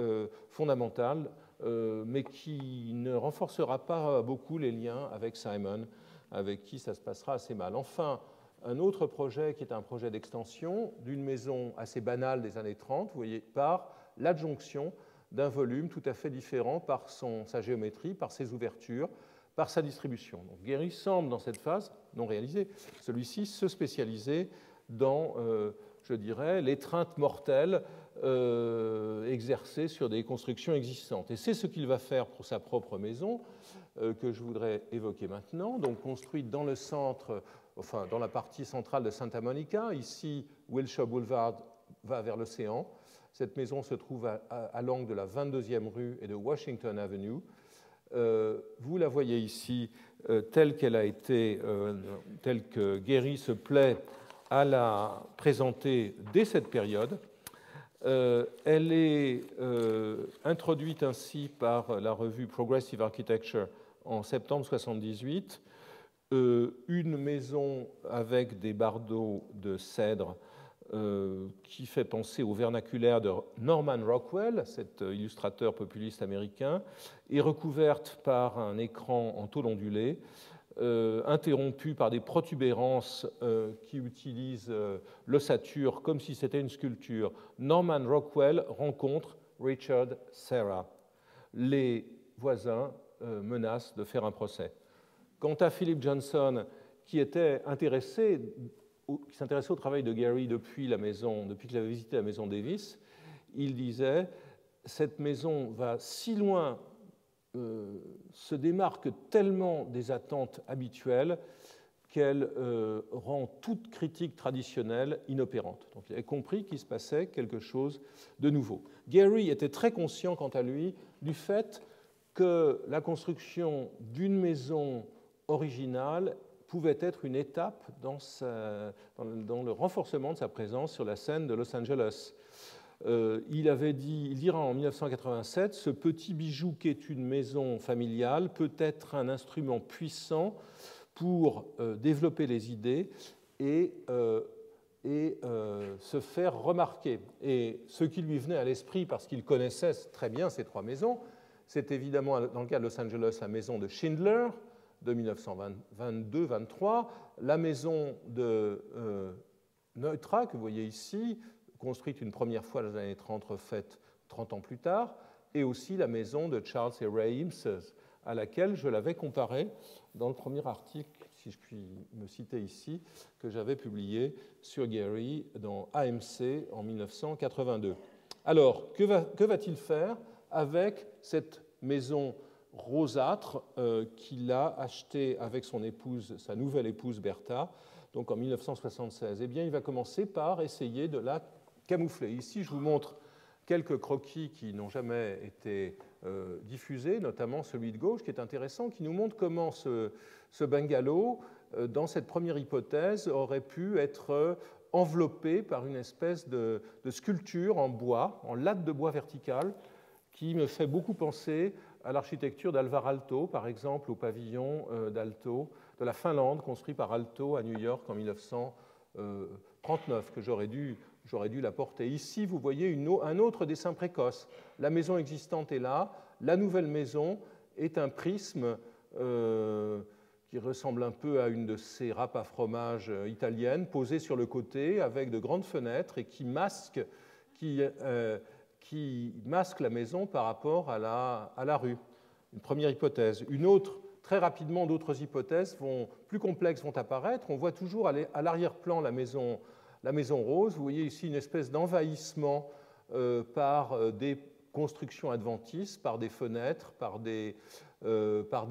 fondamentale, mais qui ne renforcera pas beaucoup les liens avec Simon, avec qui ça se passera assez mal. Enfin, un autre projet qui est un projet d'extension d'une maison assez banale des années 30, vous voyez, par l'adjonction d'un volume tout à fait différent par sa géométrie, par ses ouvertures, par sa distribution. Donc, Gehry semble, dans cette phase non réalisée, celui-ci se spécialiser dans, je dirais, l'étreinte mortelle exercée sur des constructions existantes. Et c'est ce qu'il va faire pour sa propre maison, que je voudrais évoquer maintenant, donc construite dans le centre, enfin dans la partie centrale de Santa Monica. Ici, Wilshire Boulevard va vers l'océan. Cette maison se trouve à l'angle de la 22e rue et de Washington Avenue. Vous la voyez ici telle qu'elle a été, telle que Gehry se plaît à la présenter dès cette période. Elle est introduite ainsi par la revue Progressive Architecture en septembre 1978. Une maison avec des bardeaux de cèdre qui fait penser au vernaculaire de Norman Rockwell, cet illustrateur populiste américain, est recouverte par un écran en tôle ondulée, interrompu par des protubérances qui utilisent l'ossature comme si c'était une sculpture. Norman Rockwell rencontre Richard Serra. Les voisins menacent de faire un procès. Quant à Philip Johnson, qui s'intéressait au travail de Gehry depuis qu'il avait visité la maison Davis, il disait « Cette maison va si loin, se démarque tellement des attentes habituelles qu'elle rend toute critique traditionnelle inopérante. » Donc il avait compris qu'il se passait quelque chose de nouveau. Gehry était très conscient, quant à lui, du fait que la construction d'une maison originale pouvait être une étape dans le renforcement de sa présence sur la scène de Los Angeles. Il dira en 1987, « Ce petit bijou qu'est une maison familiale peut être un instrument puissant pour développer les idées et se faire remarquer. » Et ce qui lui venait à l'esprit, parce qu'il connaissait très bien ces trois maisons, c'est évidemment, dans le cas de Los Angeles, la maison de Schindler, de 1922-23, la maison de Neutra, que vous voyez ici, construite une première fois dans les années 30, refaite 30 ans plus tard, et aussi la maison de Charles et Ray Eames, à laquelle je l'avais comparée dans le premier article, si je puis me citer ici, que j'avais publié sur Gehry dans AMC en 1982. Alors, que va-t-il faire avec cette maison rosâtre qu'il a achetée avec son épouse, sa nouvelle épouse Bertha, donc en 1976? Eh bien, il va commencer par essayer de la camoufler. Ici, je vous montre quelques croquis qui n'ont jamais été diffusés, notamment celui de gauche, qui est intéressant, qui nous montre comment ce bungalow, dans cette première hypothèse, aurait pu être enveloppé par une espèce de sculpture en bois, en latte de bois verticale, qui me fait beaucoup penser à l'architecture d'Alvar Aalto, par exemple, au pavillon d'Aalto, de la Finlande, construit par Aalto à New York en 1939, que j'aurais dû l'apporter. Ici, vous voyez un autre dessin précoce. La maison existante est là. La nouvelle maison est un prisme qui ressemble un peu à une de ces râpes à fromage italiennes, posée sur le côté, avec de grandes fenêtres et qui masque la maison par rapport à la rue. Une première hypothèse. Une autre, très rapidement, d'autres hypothèses plus complexes vont apparaître. On voit toujours à l'arrière-plan la maison rose. Vous voyez ici une espèce d'envahissement par des constructions adventices, par des fenêtres, par des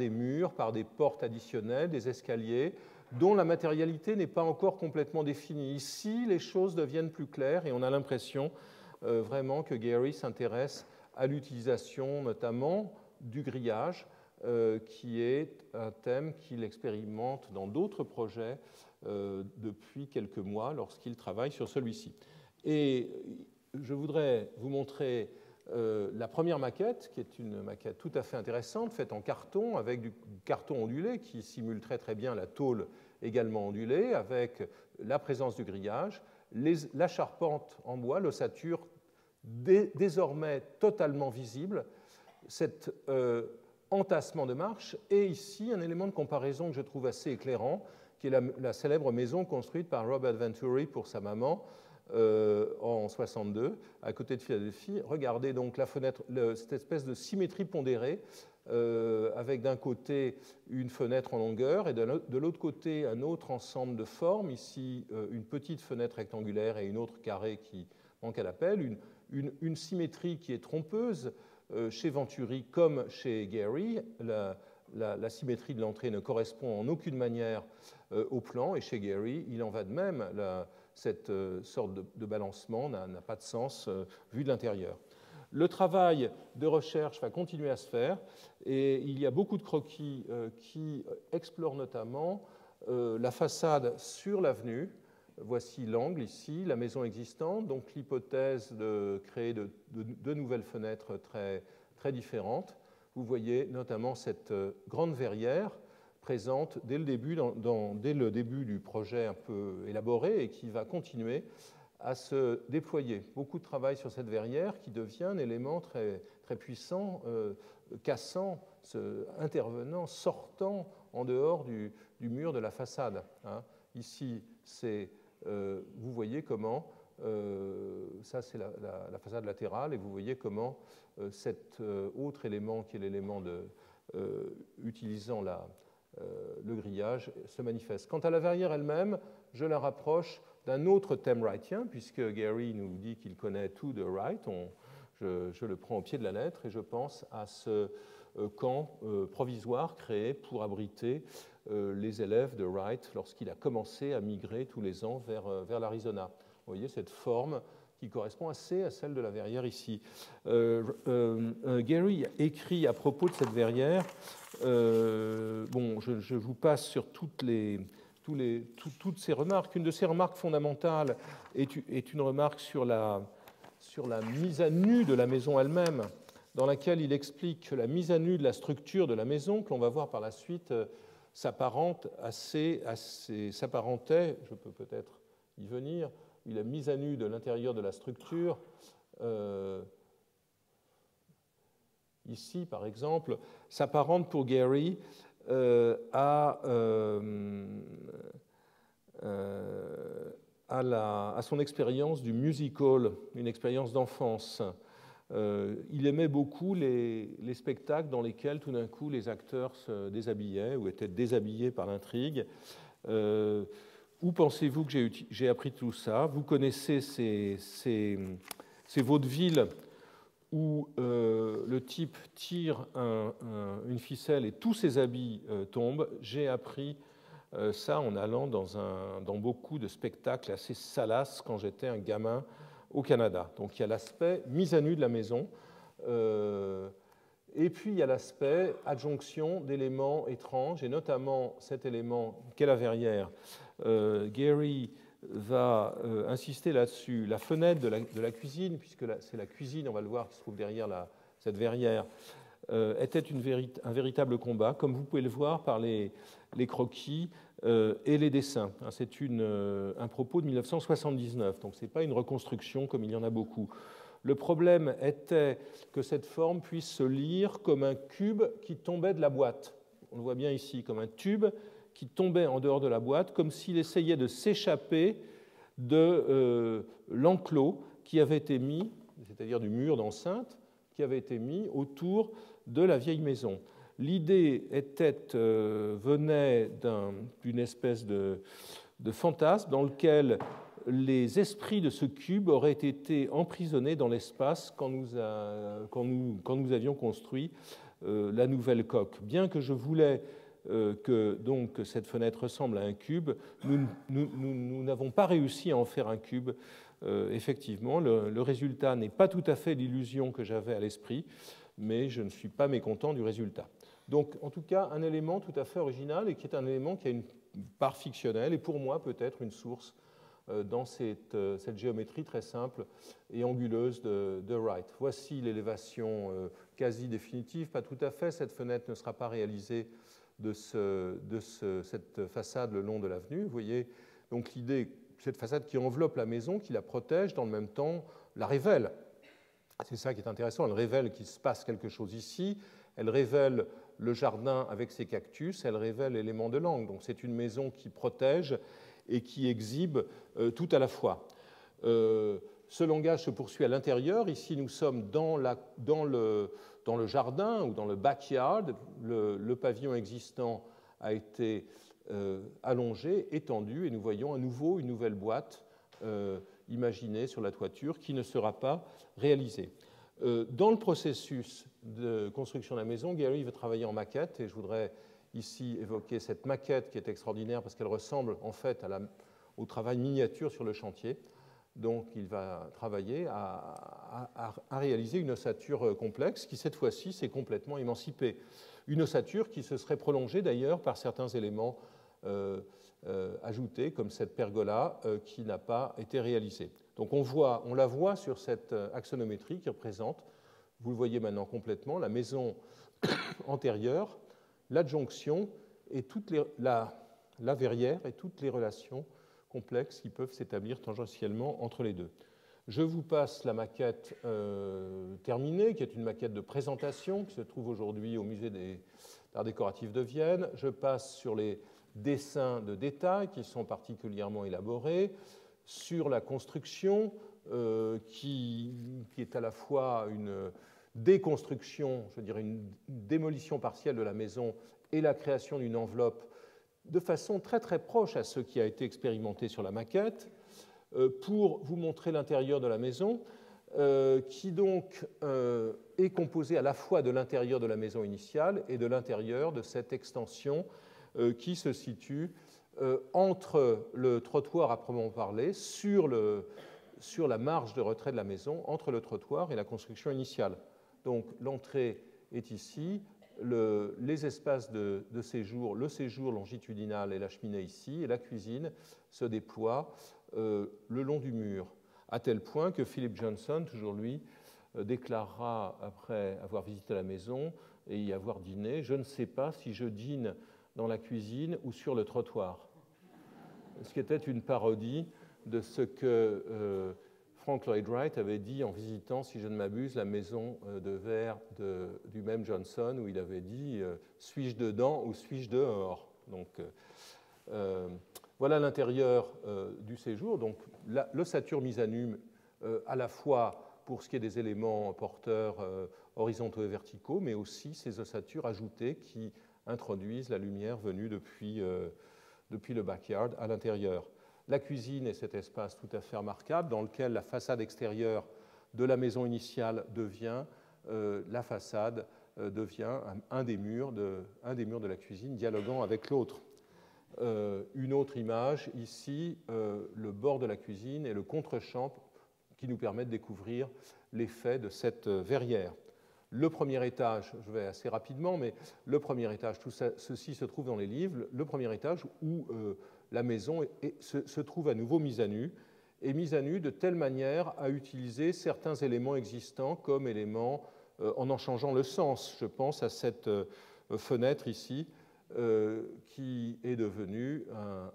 murs, par des portes additionnelles, des escaliers, dont la matérialité n'est pas encore complètement définie. Ici, les choses deviennent plus claires et on a l'impression vraiment que Gehry s'intéresse à l'utilisation notamment du grillage, qui est un thème qu'il expérimente dans d'autres projets depuis quelques mois lorsqu'il travaille sur celui-ci. Et je voudrais vous montrer la première maquette, qui est une maquette tout à fait intéressante, faite en carton, avec du carton ondulé qui simule très très bien la tôle également ondulée, avec la présence du grillage, la charpente en bois, l'ossature désormais totalement visible, cet entassement de marches, et ici un élément de comparaison que je trouve assez éclairant, qui est la célèbre maison construite par Robert Venturi pour sa maman en 62, à côté de Philadelphie. Regardez donc la fenêtre, cette espèce de symétrie pondérée, avec d'un côté une fenêtre en longueur et de l'autre côté un autre ensemble de formes, ici une petite fenêtre rectangulaire et une autre carrée qui manque à l'appel, une symétrie qui est trompeuse chez Venturi comme chez Gehry. La symétrie de l'entrée ne correspond en aucune manière au plan, et chez Gehry, il en va de même. Cette sorte de balancement n'a pas de sens vu de l'intérieur. Le travail de recherche va continuer à se faire, et il y a beaucoup de croquis qui explorent notamment la façade sur l'avenue. Voici l'angle ici, la maison existante, donc l'hypothèse de créer de nouvelles fenêtres très, très différentes. Vous voyez notamment cette grande verrière présente dès le début du projet un peu élaboré et qui va continuer à se déployer. Beaucoup de travail sur cette verrière qui devient un élément très, très puissant, cassant, intervenant, sortant en dehors du mur de la façade. Ici, vous voyez comment, ça c'est la façade latérale, et vous voyez comment cet autre élément, qui est l'élément utilisant le grillage, se manifeste. Quant à la verrière elle-même, je la rapproche d'un autre thème wrightien, puisque Gehry nous dit qu'il connaît tout de Wright. Je le prends au pied de la lettre, et je pense à ce camp provisoire créé pour abriter les élèves de Wright lorsqu'il a commencé à migrer tous les ans vers l'Arizona. Vous voyez cette forme qui correspond assez à celle de la verrière ici. Gehry écrit à propos de cette verrière, je vous passe sur toutes ces remarques. Une de ces remarques fondamentales est une remarque sur la mise à nu de la maison elle-même, dans laquelle il explique que la mise à nu de la structure de la maison, que l'on va voir par la suite, s'apparentait, je peux peut-être y venir, la mise à nu de l'intérieur de la structure, ici par exemple, s'apparente pour Gehry à son expérience du music hall, une expérience d'enfance. Il aimait beaucoup les spectacles dans lesquels tout d'un coup les acteurs se déshabillaient ou étaient déshabillés par l'intrigue. Où pensez-vous que j'ai appris tout ça? Vous connaissez ces vaudevilles où le type tire une ficelle et tous ses habits tombent. J'ai appris ça en allant dans beaucoup de spectacles assez salaces quand j'étais un gamin au Canada. Donc il y a l'aspect mise à nu de la maison, et puis il y a l'aspect adjonction d'éléments étranges, et notamment cet élément qu'est la verrière. Gehry va insister là-dessus. La fenêtre de la cuisine, puisque c'est la cuisine, on va le voir, qui se trouve derrière cette verrière, était un véritable combat, comme vous pouvez le voir par les croquis et les dessins. C'est un propos de 1979, donc ce n'est pas une reconstruction comme il y en a beaucoup. Le problème était que cette forme puisse se lire comme un cube qui tombait de la boîte. On le voit bien ici, comme un tube qui tombait en dehors de la boîte, comme s'il essayait de s'échapper de l'enclos qui avait été mis, c'est-à-dire du mur d'enceinte, qui avait été mis autour de la vieille maison. L'idée venait d'une espèce de fantasme dans lequel les esprits de ce cube auraient été emprisonnés dans l'espace quand nous avions construit la nouvelle coque. Bien que je voulais que cette fenêtre ressemble à un cube, nous n'avons pas réussi à en faire un cube. Effectivement, le résultat n'est pas tout à fait l'illusion que j'avais à l'esprit, mais je ne suis pas mécontent du résultat. Donc, en tout cas, un élément tout à fait original, et qui est un élément qui a une part fictionnelle, et pour moi peut-être une source dans cette géométrie très simple et anguleuse de Wright. Voici l'élévation quasi définitive, pas tout à fait, cette fenêtre ne sera pas réalisée de cette façade le long de l'avenue. Vous voyez donc l'idée, cette façade qui enveloppe la maison, qui la protège, dans le même temps la révèle. C'est ça qui est intéressant, elle révèle qu'il se passe quelque chose ici, elle révèle le jardin avec ses cactus, elle révèle l'élément de l'angle. Donc c'est une maison qui protège et qui exhibe tout à la fois. Ce langage se poursuit à l'intérieur. Ici, nous sommes dans le jardin ou dans le backyard. Le pavillon existant a été allongé, étendu, et nous voyons à nouveau une nouvelle boîte imaginée sur la toiture qui ne sera pas réalisée. Dans le processus de construction de la maison, Gehry veut travailler en maquette, et je voudrais ici évoquer cette maquette qui est extraordinaire parce qu'elle ressemble en fait au travail miniature sur le chantier. Donc il va travailler à réaliser une ossature complexe qui, cette fois-ci, s'est complètement émancipée. Une ossature qui se serait prolongée d'ailleurs par certains éléments ajoutés, comme cette pergola qui n'a pas été réalisée. Donc on la voit sur cette axonométrie qui représente, vous le voyez maintenant complètement, la maison antérieure, l'adjonction et la verrière et toutes les relations complexes qui peuvent s'établir tangentiellement entre les deux. Je vous passe la maquette terminée, qui est une maquette de présentation, qui se trouve aujourd'hui au Musée d'Art décoratif de Vienne. Je passe sur les dessins de détail, qui sont particulièrement élaborés, sur la construction, qui est à la fois une déconstruction, je dirais une démolition partielle de la maison et la création d'une enveloppe de façon très très proche à ce qui a été expérimenté sur la maquette, pour vous montrer l'intérieur de la maison, qui donc est composé à la fois de l'intérieur de la maison initiale et de l'intérieur de cette extension qui se situe entre le trottoir à proprement parler, sur la marge de retrait de la maison, entre le trottoir et la construction initiale. Donc l'entrée est ici, les espaces de séjour, le séjour longitudinal et la cheminée ici, et la cuisine se déploie le long du mur, à tel point que Philip Johnson, toujours lui, déclarera, après avoir visité la maison et y avoir dîné, « Je ne sais pas si je dîne dans la cuisine ou sur le trottoir », ce qui était une parodie de ce que Frank Lloyd Wright avait dit en visitant, si je ne m'abuse, la maison de verre du même Johnson, où il avait dit « Suis-je dedans ou suis-je dehors ?» Donc, voilà l'intérieur du séjour. Donc, l'ossature mise à nu, à la fois pour ce qui est des éléments porteurs horizontaux et verticaux, mais aussi ces ossatures ajoutées qui introduisent la lumière venue depuis le backyard à l'intérieur. La cuisine est cet espace tout à fait remarquable dans lequel la façade extérieure de la maison initiale devient la façade, devient un des murs de la cuisine dialoguant avec l'autre. Une autre image, ici, le bord de la cuisine et le contre-champ qui nous permet de découvrir l'effet de cette verrière. Le premier étage, je vais assez rapidement, mais le premier étage, tout ceci se trouve dans les livres, le premier étage où la maison se trouve à nouveau mise à nu, et mise à nu de telle manière à utiliser certains éléments existants comme éléments en changeant le sens. Je pense à cette fenêtre ici, qui est devenue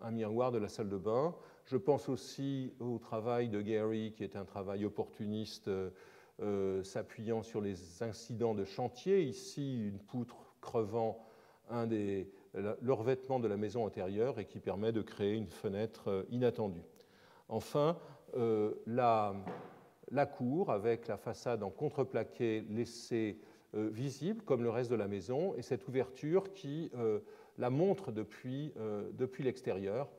un miroir de la salle de bain. Je pense aussi au travail de Gehry, qui est un travail opportuniste, s'appuyant sur les incidents de chantier. Ici, une poutre crevant le revêtement de la maison intérieure et qui permet de créer une fenêtre inattendue. Enfin, la cour, avec la façade en contreplaqué laissée visible, comme le reste de la maison, et cette ouverture qui la montre depuis l'extérieur,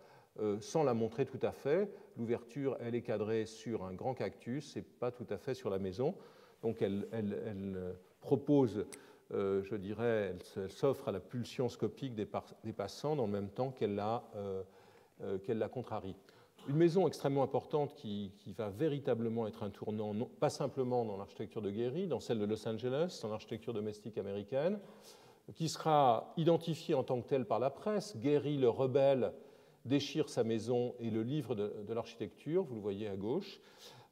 sans la montrer tout à fait. L'ouverture, elle est cadrée sur un grand cactus et pas tout à fait sur la maison. Donc elle propose, je dirais, elle s'offre à la pulsion scopique des passants dans le même temps qu'elle la contrarie. Une maison extrêmement importante qui va véritablement être un tournant, non, pas simplement dans l'architecture de Gehry, dans celle de Los Angeles, dans l'architecture domestique américaine, qui sera identifiée en tant que telle par la presse. Gehry le rebelle déchire sa maison et le livre de l'architecture, vous le voyez à gauche.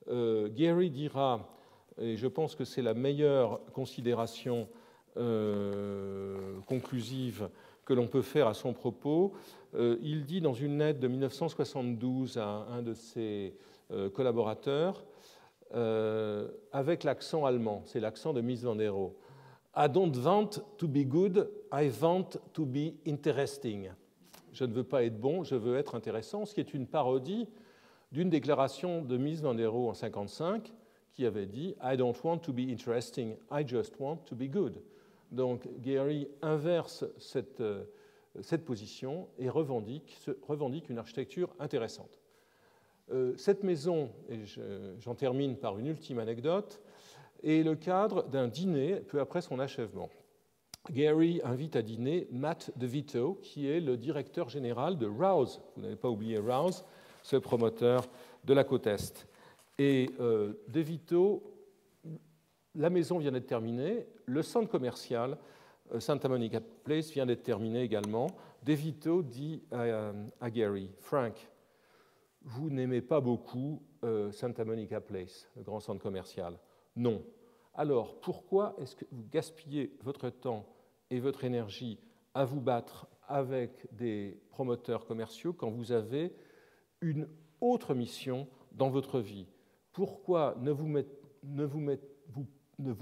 Gehry dira, et je pense que c'est la meilleure considération conclusive que l'on peut faire à son propos, il dit dans une lettre de 1972 à un de ses collaborateurs, avec l'accent allemand, c'est l'accent de Mies van der Rohe, I don't want to be good, I want to be interesting. Je ne veux pas être bon, je veux être intéressant, ce qui est une parodie d'une déclaration de Mies van der Rohe en 1955 qui avait dit I don't want to be interesting, I just want to be good. Donc Gehry inverse cette position et revendique une architecture intéressante. Cette maison, et j'en termine par une ultime anecdote, est le cadre d'un dîner peu après son achèvement. Gehry invite à dîner Matt DeVito, qui est le directeur général de Rouse. Vous n'avez pas oublié Rouse, ce promoteur de la côte Est. Et DeVito, la maison vient d'être terminée, le centre commercial Santa Monica Place vient d'être terminé également. DeVito dit à Gehry, Frank, vous n'aimez pas beaucoup Santa Monica Place, le grand centre commercial. Non. Alors, pourquoi est-ce que vous gaspillez votre temps et votre énergie à vous battre avec des promoteurs commerciaux quand vous avez une autre mission dans votre vie? Pourquoi ne vous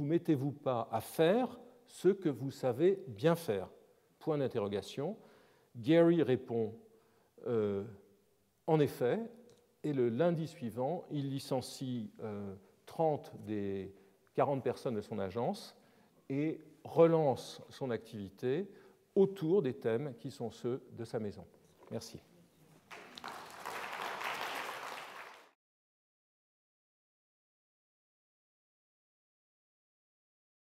mettez-vous pas à faire ce que vous savez bien faire? Point d'interrogation. Gehry répond en effet, et le lundi suivant, il licencie 30 des 40 personnes de son agence et relance son activité autour des thèmes qui sont ceux de sa maison. Merci.